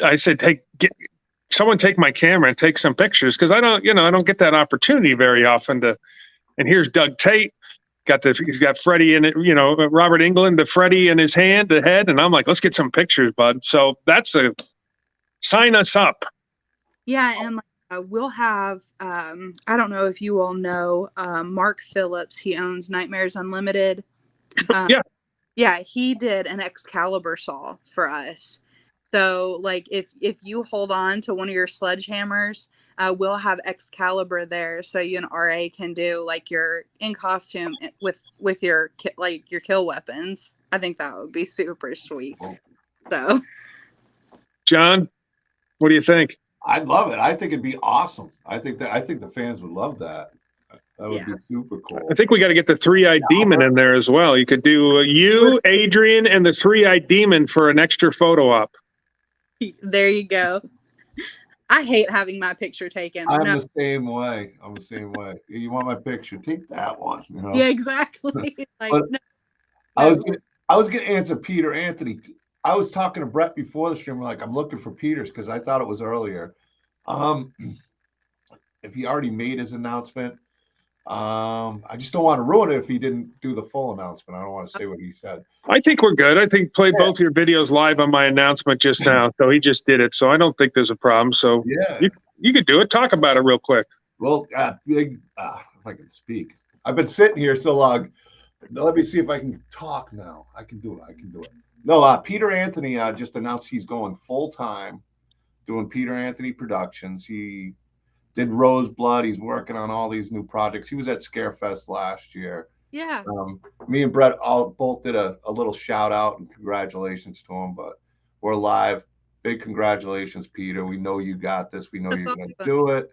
I said, someone take my camera and take some pictures, because I don't get that opportunity very often and here's Doug Tate, he's got Freddie in it, Robert Englund, the Freddie in his hand, the head. And I'm like, let's get some pictures, bud. So sign us up. Yeah. And we'll have, I don't know if you all know, Mark Phillips, he owns Nightmares Unlimited. Yeah. He did an Excalibur saw for us. So, like, if you hold on to one of your sledgehammers, we'll have Excalibur there, so you and RA can do like your in costume with your kill weapons. I think that would be super sweet. So, John, what do you think? I'd love it. I think it'd be awesome. I think the fans would love that. That would be super cool. I think we got to get the 3-eyed demon in there as well. You could do you, Adrian, and the 3-eyed demon for an extra photo op. There you go. I hate having my picture taken. I'm the same way. You want my picture? Take that one. Yeah, exactly. Like, I was gonna answer Peter Anthony. I was talking to Brett before the stream. Like, I'm looking for Peter's because I thought it was earlier. If he already made his announcement, I just don't want to ruin it if he didn't do the full announcement. I don't want to say what he said. I think we're good. I think play both your videos live on my announcement just now. So he just did it. So I don't think there's a problem. So you could do it. Talk about it real quick. Well, if I can speak. I've been sitting here so long. Let me see if I can talk now. I can do it. No, Peter Anthony just announced he's going full time doing Peter Anthony Productions. He did Roseblood. He's working on all these new projects. He was at Scarefest last year. Yeah. Me and Brett both did a little shout out and congratulations to him. But we're live big congratulations, Peter. We know you got this. We know That's you're going to awesome. do it.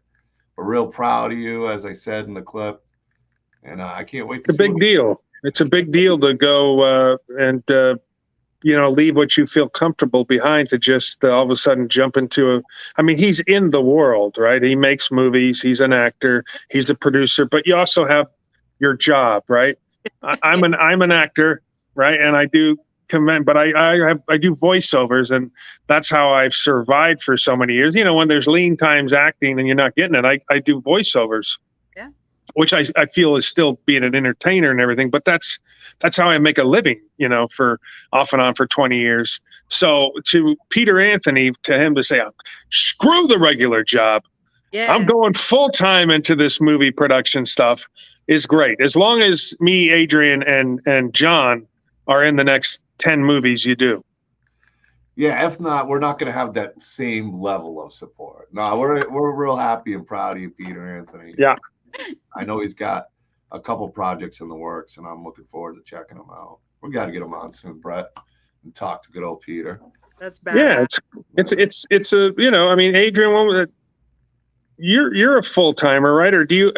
We're real proud of you, as I said in the clip. And I can't wait to It's a see big deal. It's a big deal to go and leave what you feel comfortable behind to just all of a sudden jump into I mean, he's in the world, right? He makes movies. He's an actor. He's a producer. But you also have your job, right? I'm an actor, right? And I do but I do voiceovers, and that's how I've survived for so many years. When there's lean times acting and you're not getting it, I do voiceovers. Yeah. Which I feel is still being an entertainer and everything, but that's how I make a living, for off and on for 20 years. So to Peter Anthony, to him to say, screw the regular job. Yeah. I'm going full time into this movie production stuff is great. As long as me, Adrian, and John are in the next 10 movies you do. Yeah, if not, we're not going to have that same level of support. No, we're real happy and proud of you, Peter Anthony. Yeah. I know he's got a couple projects in the works, and I'm looking forward to checking them out. We got to get him on soon, Brett, and talk to good old Peter. That's bad. Yeah, it's a I mean, Adrian, what was it? You're a full timer, right? Or did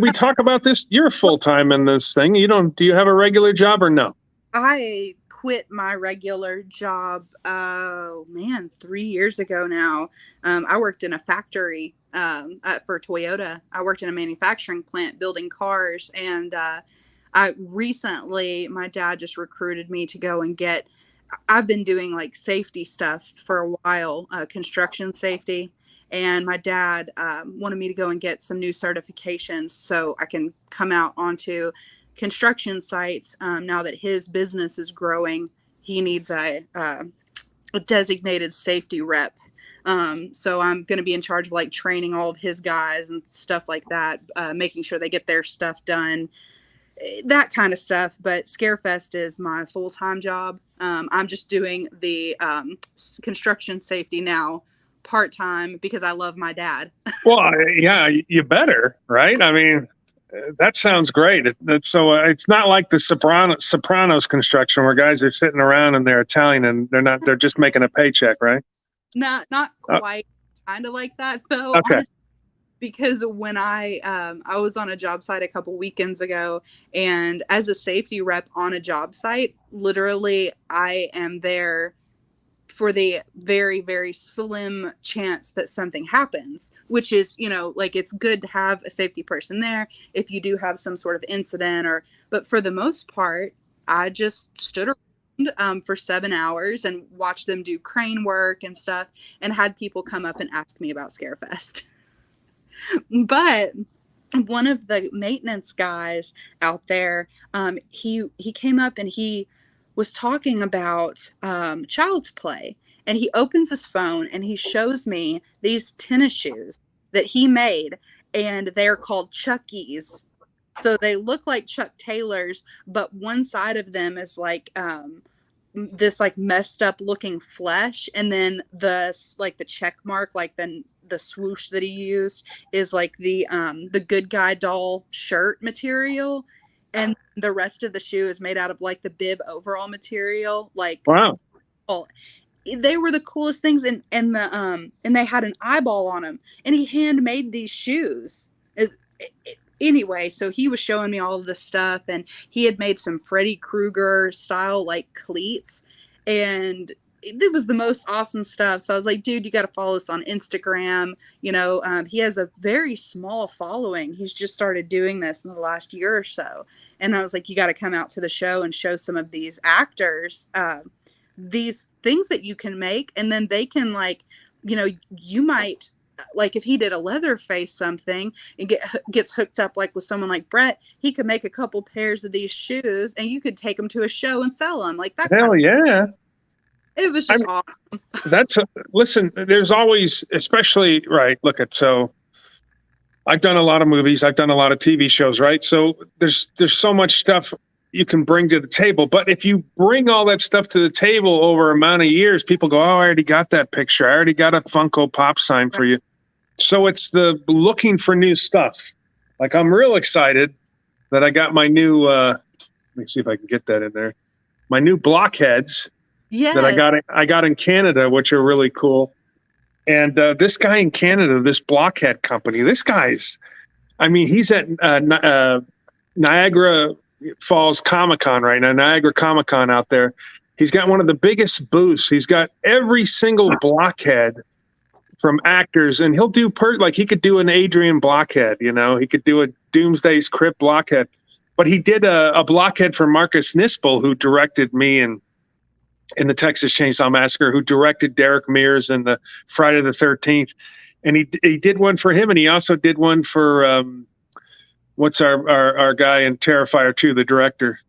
we talk about this? You're a full time in this thing. Do you have a regular job or no? I quit my regular job, 3 years ago now. I worked in a factory for Toyota. I worked in a manufacturing plant building cars. And my dad just recruited me to go and I've been doing like safety stuff for a while, construction safety. And my dad wanted me to go and get some new certifications so I can come out onto construction sites. Now that his business is growing, he needs a designated safety rep. So I'm going to be in charge of like training all of his guys and stuff like that, making sure they get their stuff done, that kind of stuff. But Scarefest is my full-time job. I'm just doing the construction safety now part-time because I love my dad. Well, yeah, you better, right? I mean, that sounds great. So it's not like the Sopranos construction where guys are sitting around and they're Italian and they're just making a paycheck, right? Not quite, kind of like that though. Okay. Because when I was on a job site a couple weekends ago, and as a safety rep on a job site, literally I am there for the very, very slim chance that something happens, which is, like it's good to have a safety person there if you do have some sort of incident but for the most part, I just stood around for 7 hours and watched them do crane work and stuff and had people come up and ask me about Scarefest. But one of the maintenance guys out there, he came up and he was talking about Child's Play, and he opens his phone and he shows me these tennis shoes that he made, and they're called Chuckies. So they look like Chuck Taylors, but one side of them is like this like messed up looking flesh, and then the check mark, like the swoosh that he used is like the good guy doll shirt material, and the rest of the shoe is made out of like the bib overall material. Like, wow. They were the coolest things, and they had an eyeball on them, and he handmade these shoes. Anyway, so he was showing me all of this stuff, and he had made some Freddy Krueger style like cleats, and it was the most awesome stuff. So I was like, dude, you got to follow us on Instagram. He has a very small following. He's just started doing this in the last year or so. And I was like, you got to come out to the show and show some of these actors these things that you can make. And then they can you might, like if he did a Leatherface something and gets hooked up like with someone like Brett, he could make a couple pairs of these shoes and you could take them to a show and sell them like that. Hell yeah. It was just awesome. Listen, there's always, especially, right, so I've done a lot of movies, I've done a lot of TV shows, right? So there's so much stuff you can bring to the table. But if you bring all that stuff to the table over an amount of years, people go, oh, I already got that picture. I already got a Funko Pop sign for you. So it's the looking for new stuff. Like I'm real excited that I got my new, let me see if I can get that in there. My new blockheads. that Yes. I got in Canada, which are really cool. And this guy in Canada, this Blockhead company, this guy's, I mean, he's at Niagara Falls Comic-Con right now, Niagara Comic-Con out there. He's got one of the biggest booths. He's got every single Blockhead from actors, and he'll do like he could do an Adrian Blockhead, you know, he could do a Doomsday's Crypt Blockhead, but he did a Blockhead for Marcus Nispel, who directed me in the Texas Chainsaw Massacre, who directed Derek Mears in the Friday the 13th. And he did one for him. And he also did one for, what's our guy in Terrifier 2, the director?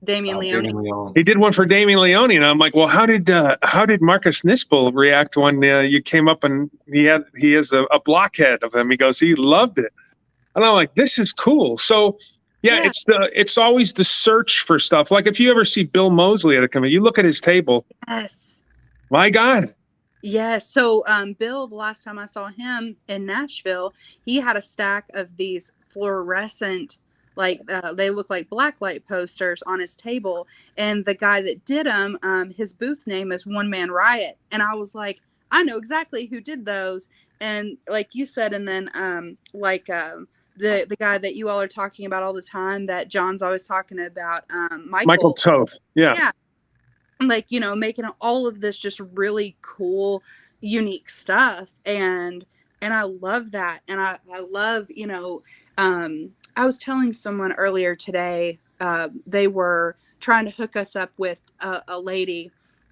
Damien Leone. He did one for Damien Leone. And I'm like, well, how did Marcus Nispel react when you came up and he has a Blockhead of him? He goes, he loved it. And I'm like, this is cool. So yeah. It's always the search for stuff. Like if you ever see Bill Moseley at a convention, you look at his table. Yes. My God. Yeah. So Bill, the last time I saw him in Nashville, he had a stack of these fluorescent, like they look like blacklight posters on his table. And the guy that did them, his booth name is One Man Riot. And I was like, I know exactly who did those. And like you said, and then the guy that you all are talking about all the time that John's always talking about, Michael Toth. Yeah. Like, you know, making all of this just really cool, unique stuff. And I love that. And I love, you know, I was telling someone earlier today, they were trying to hook us up with a lady,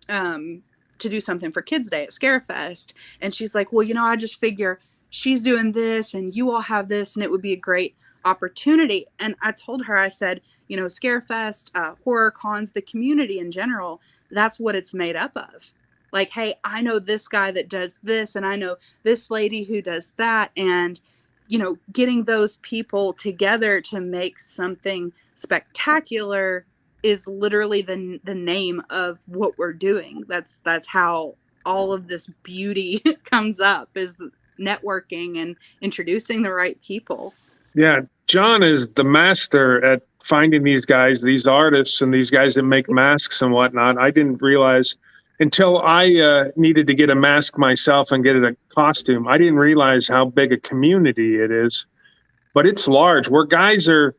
to do something for Kids Day at Scarefest. And she's like, well, you know, I just figure she's doing this and you all have this and it would be a great opportunity. And I told her, I said, you know, Scarefest, horror cons, the community in general, that's what it's made up of. Like, hey, I know this guy that does this and I know this lady who does that. And, you know, getting those people together to make something spectacular is literally the name of what we're doing. That's how all of this beauty comes up, is networking and introducing the right people. Yeah, John is the master at finding these guys, these artists, and these guys that make masks and whatnot. I didn't realize until I needed to get a mask myself and get it a costume. I didn't realize how big a community it is, but it's large. Where guys are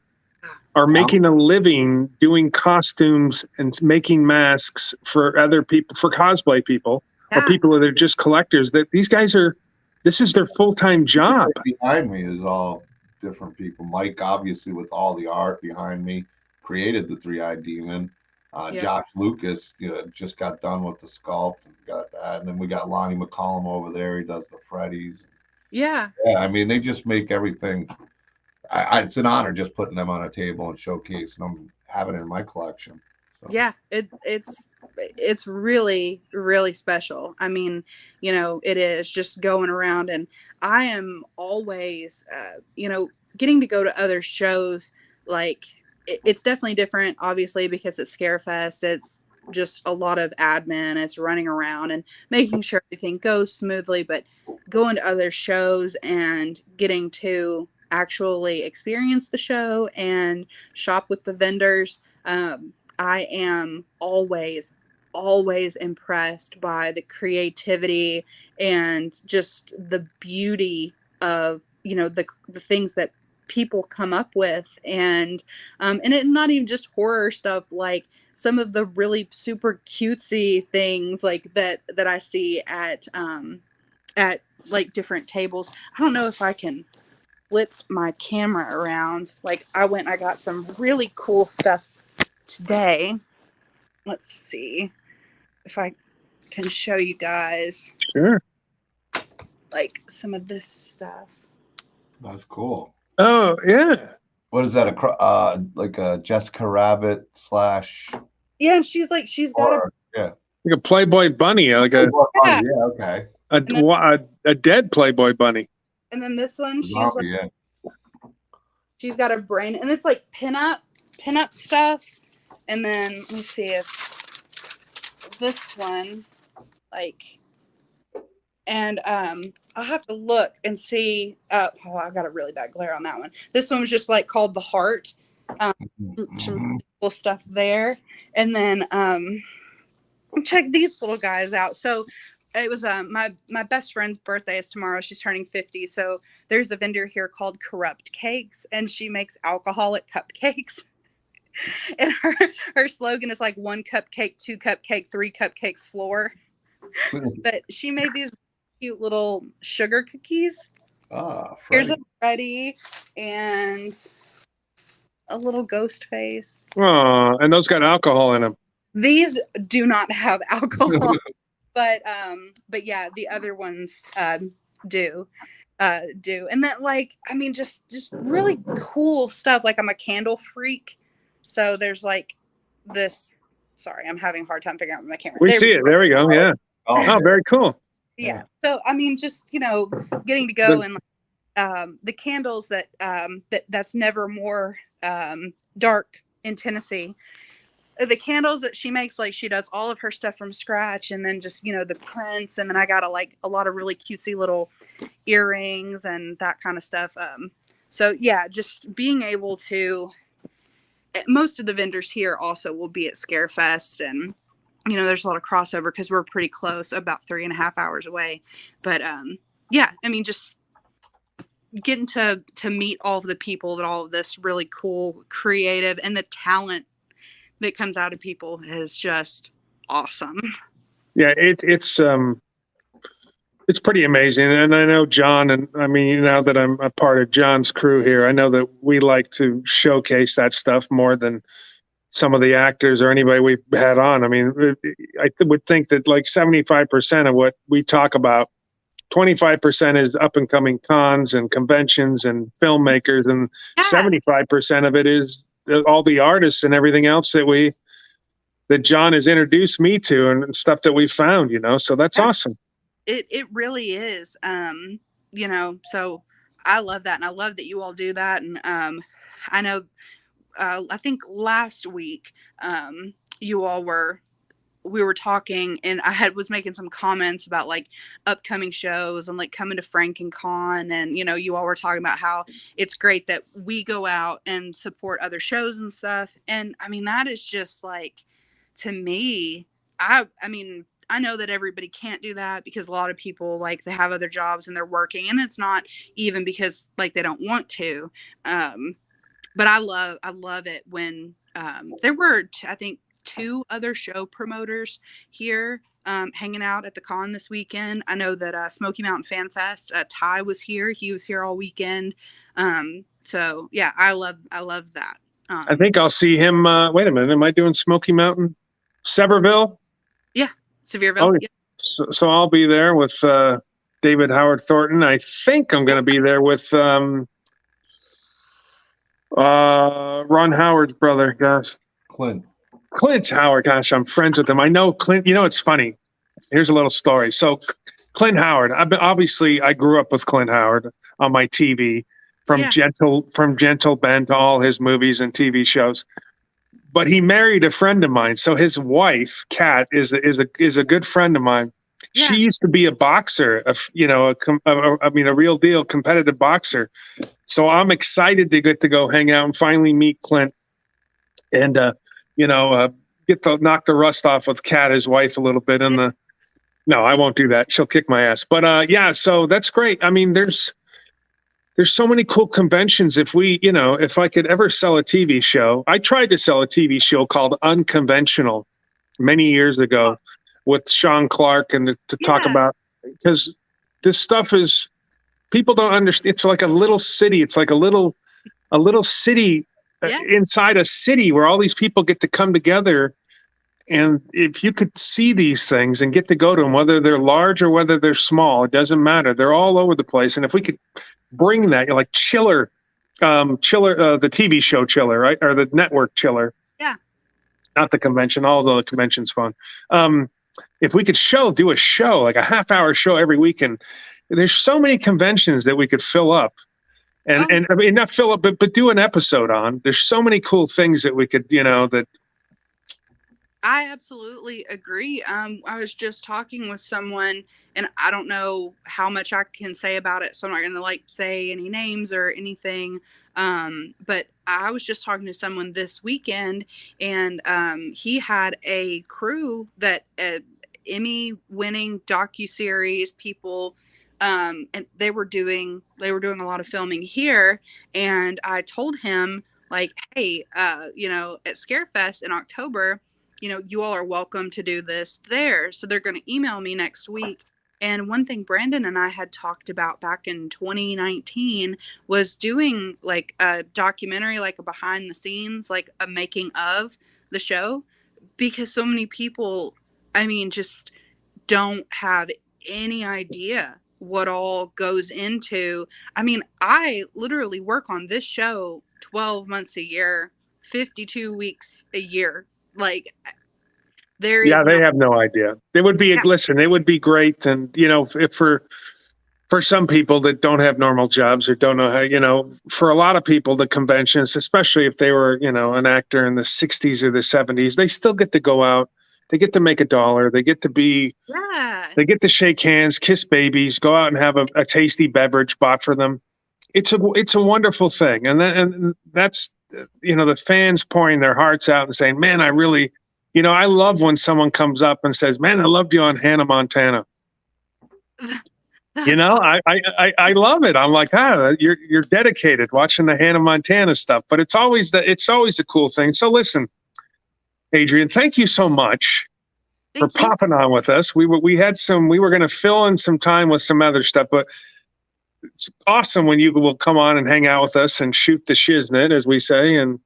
making a living doing costumes and making masks for other people, for cosplay people, or people that are just collectors. That these guys are. This is their full-time job. Behind me is all different people. Mike, obviously, with all the art behind me, created the 3-Eyed Demon. Josh Lucas, you know, just got done with the sculpt and got that. And then we got Lonnie McCollum over there. He does the Freddy's. Yeah. Yeah, I mean, they just make everything. It's an honor just putting them on a table and showcasing them, having it in my collection. So. Yeah, it's really, really special. I mean, you know, it is just going around, and I am always, you know, getting to go to other shows. Like, it's definitely different, obviously, because it's Scarefest. It's just a lot of admin. It's running around and making sure everything goes smoothly, but going to other shows and getting to actually experience the show and shop with the vendors. I am always impressed by the creativity and just the beauty of, you know, the things that people come up with, and it not even just horror stuff, like some of the really super cutesy things like that I see at like different tables. I don't know if I can flip my camera around. Like, I got some really cool stuff today. Let's see if I can show you guys. Sure. Like some of this stuff. That's cool. Oh yeah. What is that? Like a Jessica Rabbit / Yeah, and she's got like a Playboy bunny, like a yeah, okay. A dead Playboy bunny. And then this one, she's got a brain, and it's like pinup stuff. And then let me see if this one, like, and I'll have to look and see. I got a really bad glare on that one. This one was just like called the Heart. Some cool stuff there, and then check these little guys out. So it was my best friend's birthday is tomorrow. She's turning 50. So there's a vendor here called Corrupt Cakes, and she makes alcoholic cupcakes. And her slogan is like 1 cupcake, 2 cupcake, 3 cupcake floor. But she made these cute little sugar cookies. Here's a Freddy and a little ghost face. Oh, and those got alcohol in them. These do not have alcohol, but yeah, the other ones do. And then, like, I mean, just really cool stuff. Like, I'm a candle freak, so there's like this. Sorry, I'm having a hard time figuring out my camera. We see it. There we go. Yeah. Oh, very cool. Yeah. So I mean, just getting to go and the candles that's never more dark in Tennessee. The candles that she makes, like, she does all of her stuff from scratch, and then just the prints, and then I got a lot of really cutesy little earrings and that kind of stuff. So yeah, just being able to. Most of the vendors here also will be at Scarefest, and there's a lot of crossover because we're pretty close, about 3.5 hours away. But yeah, I mean, just getting to meet all of the people that all of this really cool, creative, and the talent that comes out of people is just awesome. Yeah, it's pretty amazing. And I know John, and I mean, now that I'm a part of John's crew here, I know that we like to showcase that stuff more than some of the actors or anybody we've had on. I mean, I would think that like 75% of what we talk about, 25% is up and coming cons and conventions and filmmakers, and 75% of it is all the artists and everything else that John has introduced me to and stuff that we found, so that's awesome. It really is. So I love that. And I love that you all do that. And I know, I think last week we were talking, and I was making some comments about like upcoming shows and like coming to FrankenCon, and you all were talking about how it's great that we go out and support other shows and stuff. And I mean, that is just like, to me, I mean, I know that everybody can't do that because a lot of people, like, they have other jobs and they're working, and it's not even because like they don't want to. But I love it when there were, I think, 2 other show promoters here hanging out at the con this weekend. I know that Smoky Mountain Fan Fest, Ty was here. He was here all weekend. So yeah, I love that. I think I'll see him. Wait a minute, am I doing Smoky Mountain? Sevierville? Yeah, Sevierville. Oh, yeah. So I'll be there with David Howard Thornton. I think I'm going to be there with Ron Howard's brother. Gosh, Clint Howard. Gosh, I'm friends with him. I know Clint. It's funny. Here's a little story. So Clint Howard. I grew up with Clint Howard on my TV from Gentle Ben to all his movies and TV shows. But he married a friend of mine. So his wife, Kat, is a good friend of mine. Yeah. She used to be a boxer, a real deal competitive boxer. So I'm excited to get to go hang out and finally meet Clint, and get to knock the rust off with Kat, his wife, a little bit. No, I won't do that. She'll kick my ass. But so that's great. I mean, there's so many cool conventions. If I could ever sell a TV show, I tried to sell a TV show called Unconventional many years ago with Sean Clark, and to talk about, because this stuff is, people don't understand. It's like a little city. It's like a little city inside a city where all these people get to come together. And if you could see these things and get to go to them, whether they're large or whether they're small, it doesn't matter. They're all over the place. And if we could bring that, like Chiller, the TV show Chiller, right? Or the network Chiller. Yeah. Not the convention, although the convention's fun. If we could do a show, like a half-hour show every weekend, there's so many conventions that we could fill up. And I mean, not fill up, but do an episode on. There's so many cool things that we could, that. I absolutely agree. I was just talking with someone, and I don't know how much I can say about it, so I'm not going to say any names or anything. But I was just talking to someone this weekend, and he had a crew that Emmy-winning docuseries people, and they were doing a lot of filming here. And I told him, like, hey, at Scarefest in October, you all are welcome to do this there. So they're going to email me next week. And one thing Brandon and I had talked about back in 2019 was doing like a documentary, like a behind the scenes, like a making of the show, because so many people, just don't have any idea what all goes into. I literally work on this show 12 months a year, 52 weeks a year. Like, they have no idea. It would be, listen, it would be great. And, if for some people that don't have normal jobs or don't know how, for a lot of people, the conventions, especially if they were, an actor in the 60s or the 70s, they still get to go out. They get to make $1. They get to they get to shake hands, kiss babies, go out and have a tasty beverage bought for them. It's a wonderful thing. And that's, the fans pouring their hearts out and saying, man, I really, I love when someone comes up and says, man, I loved you on Hannah Montana. I love it. I'm like, you're dedicated watching the Hannah Montana stuff, but it's always a cool thing. So listen, Adrian, thank you so much for popping on with us. We were going to fill in some time with some other stuff, but it's awesome when you will come on and hang out with us and shoot the shiznit, as we say, and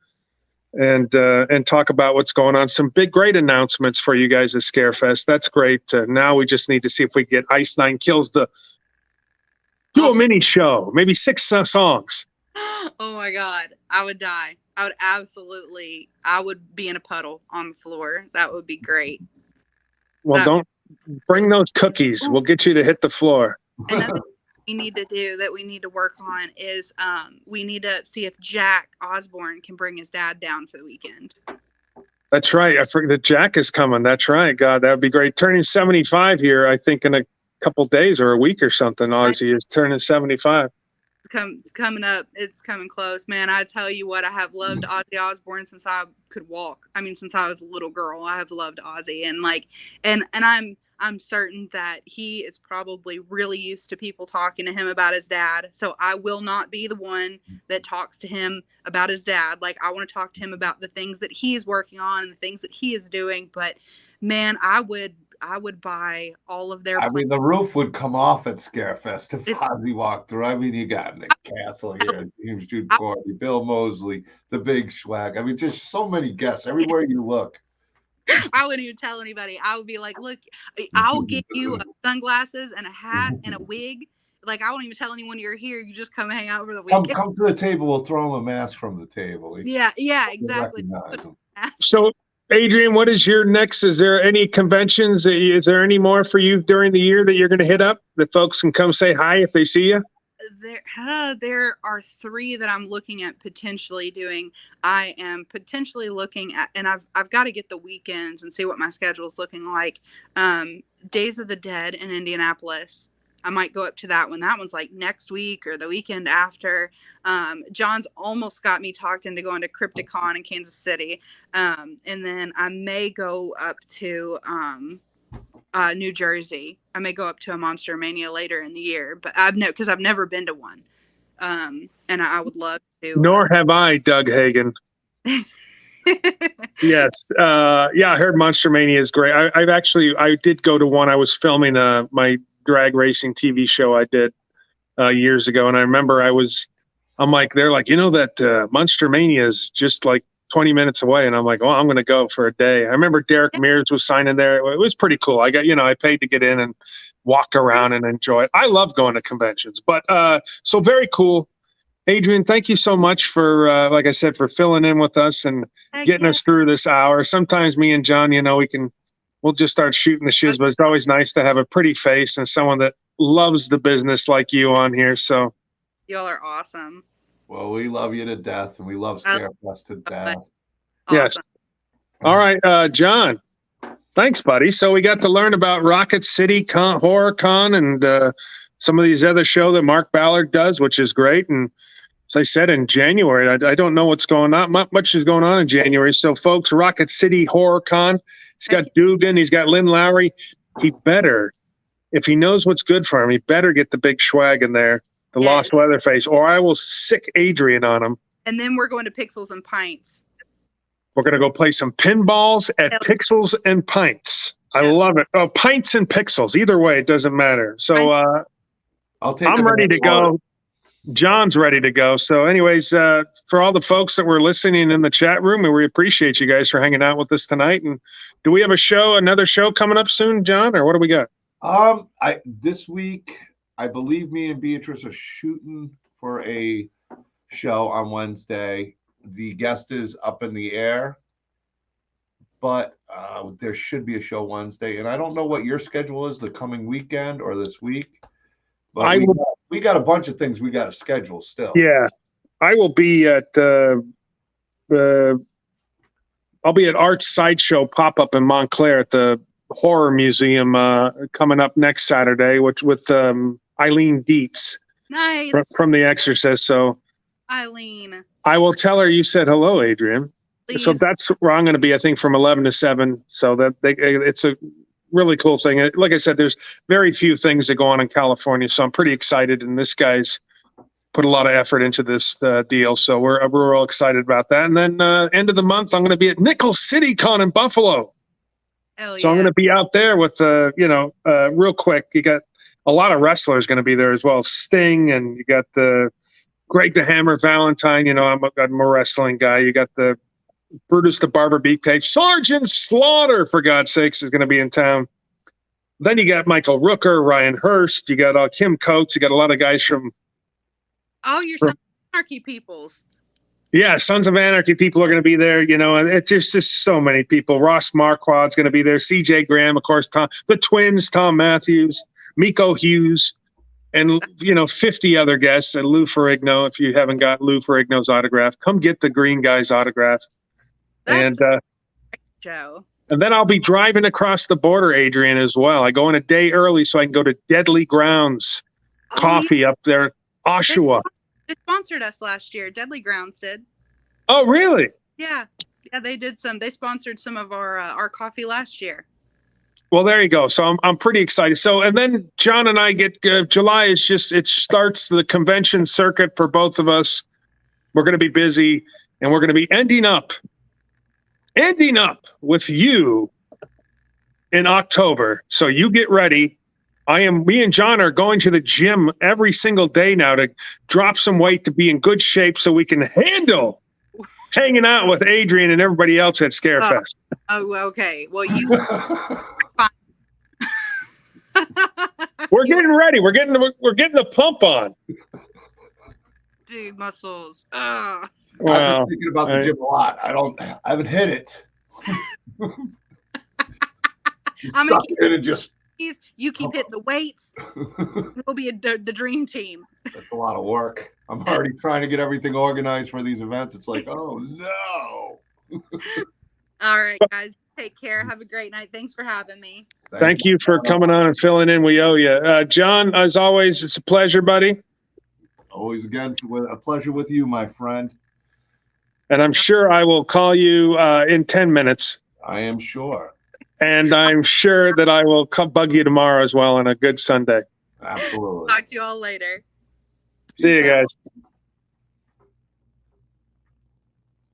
talk about what's going on. Some great announcements for you guys at Scarefest. That's great. Now we just need to see if we get Ice Nine Kills to do a mini show, maybe 6 songs. Oh my God, I would die. I would be in a puddle on the floor. That would be great. Well, don't bring those cookies. We'll get you to hit the floor. Another thing we need to do that we need to work on is we need to see if Jack Osborne can bring his dad down for the weekend. That's right. I forget that Jack is coming. That's right. God, that would be great. Turning 75 here, I think, in a couple days or a week or something. Ozzy is turning 75. Coming up. It's coming close, man. I tell you what, I have loved Ozzy Osbourne since I could walk. Since I was a little girl, I have loved Ozzy, and I'm certain that he is probably really used to people talking to him about his dad. So I will not be the one that talks to him about his dad. Like, I want to talk to him about the things that he is working on and the things that he is doing. But man, I would buy all of their. The roof would come off at Scarefest if Ozzy walked through. You got Nick Castle here, James Jude Corey, Bill Mosley, the Big Schwag. Just so many guests everywhere you look. I wouldn't even tell anybody. I would be like, look, I'll get you sunglasses and a hat and a wig. Like, I won't even tell anyone you're here. You just come hang out for the weekend. Come to the table. We'll throw him a mask from the table. Yeah, exactly. So, Adrian, what is your next? Is there any conventions? Is there any more for you during the year that you're going to hit up that folks can come say hi if they see you? There are 3 that I'm looking at potentially doing. I am potentially looking at, and I've got to get the weekends and see what my schedule is looking like. Days of the Dead in Indianapolis. I might go up to that one. That one's like next week or the weekend after. John's almost got me talked into going to Crypticon in Kansas City. And then I may go up to New Jersey. I may go up to a Monster Mania later in the year, but because I've never been to one. And I would love to. Nor have I, Doug Hagen. Yes. I heard Monster Mania is great. I did go to one. I was filming my drag racing TV show I did years ago. And I remember they're like, that Monster Mania is just like 20 minutes away. And I'm like, well, I'm going to go for a day. I remember Derek Mears was signing there. It was pretty cool. I paid to get in and walked around and enjoy it. I love going to conventions, but so very cool. Adrian, thank you so much for, like I said, for filling in with us and getting us through this hour. Sometimes me and John, we'll just start shooting the shiz, but it's always nice to have a pretty face and someone that loves the business like you on here. So y'all are awesome. Well, we love you to death, and we love Scarefest to death. Awesome. Yes. All right, John. Thanks, buddy. So we got to learn about Rocket City Horror Con and some of these other shows that Marc Ballard does, which is great. And as I said, in January. I don't know what's going on. Not much is going on in January. So, folks, Rocket City Horror Con. He's got Dugan. He's got Lynn Lowry. He better, if he knows what's good for him, he better get the big Schwag in there, the Lost Leatherface, or I will sick Adrian on him. And then we're going to Pixels and Pints. We're going to go play some pinballs at Pixels and Pints. I love it. Oh, Pints and Pixels. Either way, it doesn't matter. So I'm ready to go. John's ready to go. So anyways, for all the folks that were listening in the chat room, and we appreciate you guys for hanging out with us tonight. And do we have another show coming up soon, John, or what do we got? This week, I believe me and Beatrice are shooting for a show on Wednesday. The guest is up in the air, but there should be a show Wednesday. And I don't know what your schedule is the coming weekend or this week, but we got a bunch of things we got to schedule still. Yeah, I will be at I'll be at Arts Sideshow pop-up in Montclair at the Horror Museum coming up next Saturday, with Eileen Dietz. Nice. From The Exorcist. So Eileen, I will tell her you said hello, Adrian. please. So that's where I'm going to be, I think, from 11 to 7. So it's a really cool thing. Like I said, there's very few things that go on in California, so I'm pretty excited. And this guy's put a lot of effort into this deal, so we're all excited about that. And then end of the month, I'm going to be at Nickel City Con in Buffalo. Hell So I'm going to be out there with real quick. You got a lot of wrestlers going to be there as well. Sting, and you got Greg the Hammer Valentine. I'm a wrestling guy. You got the Brutus the Barber Beefcake. Sergeant Slaughter, for God's sakes, is going to be in town. Then you got Michael Rooker, Ryan Hurst. You got Kim Coates. You got a lot of guys from. Oh, your Sons of Anarchy peoples. Yeah, Sons of Anarchy people are going to be there. And it's just so many people. Ross Marquard's going to be there. C.J. Graham, of course. The Twins, Tom Matthews, Miko Hughes, and 50 other guests. And Lou Ferrigno. If you haven't got Lou Ferrigno's autograph, come get the Green Guy's autograph. That's Joe. And then I'll be driving across the border, Adrian, as well. I go in a day early so I can go to Deadly Grounds Coffee up there, Oshawa. They sponsored us last year. Deadly Grounds did. Oh, really? Yeah, they did some. They sponsored some of our coffee last year. Well, there you go. So I'm pretty excited. So, and then John and I get July is it starts the convention circuit for both of us. We're going to be busy, and we're going to be ending up with you in October. So you get ready. Me and John are going to the gym every single day now to drop some weight, to be in good shape so we can handle hanging out with Adrian and everybody else at Scarefest. Oh, okay. Well, you. We're getting ready. We're getting the pump on. Dude, muscles. Ugh. Well, I've been thinking about the gym a lot. I haven't hit it. I'm gonna keep it and just. You keep hitting the weights. We'll be the dream team. That's a lot of work. I'm already trying to get everything organized for these events. It's like, oh no. All right, guys. Take care. Have a great night. Thanks for having me. Thank you for coming on and filling in. We owe you. John, as always, it's a pleasure, buddy. Always again, a pleasure with you, my friend. And I'm sure I will call you in 10 minutes. I am sure. And I'm sure that I will come bug you tomorrow as well on a good Sunday. Absolutely. Talk to you all later. See you guys.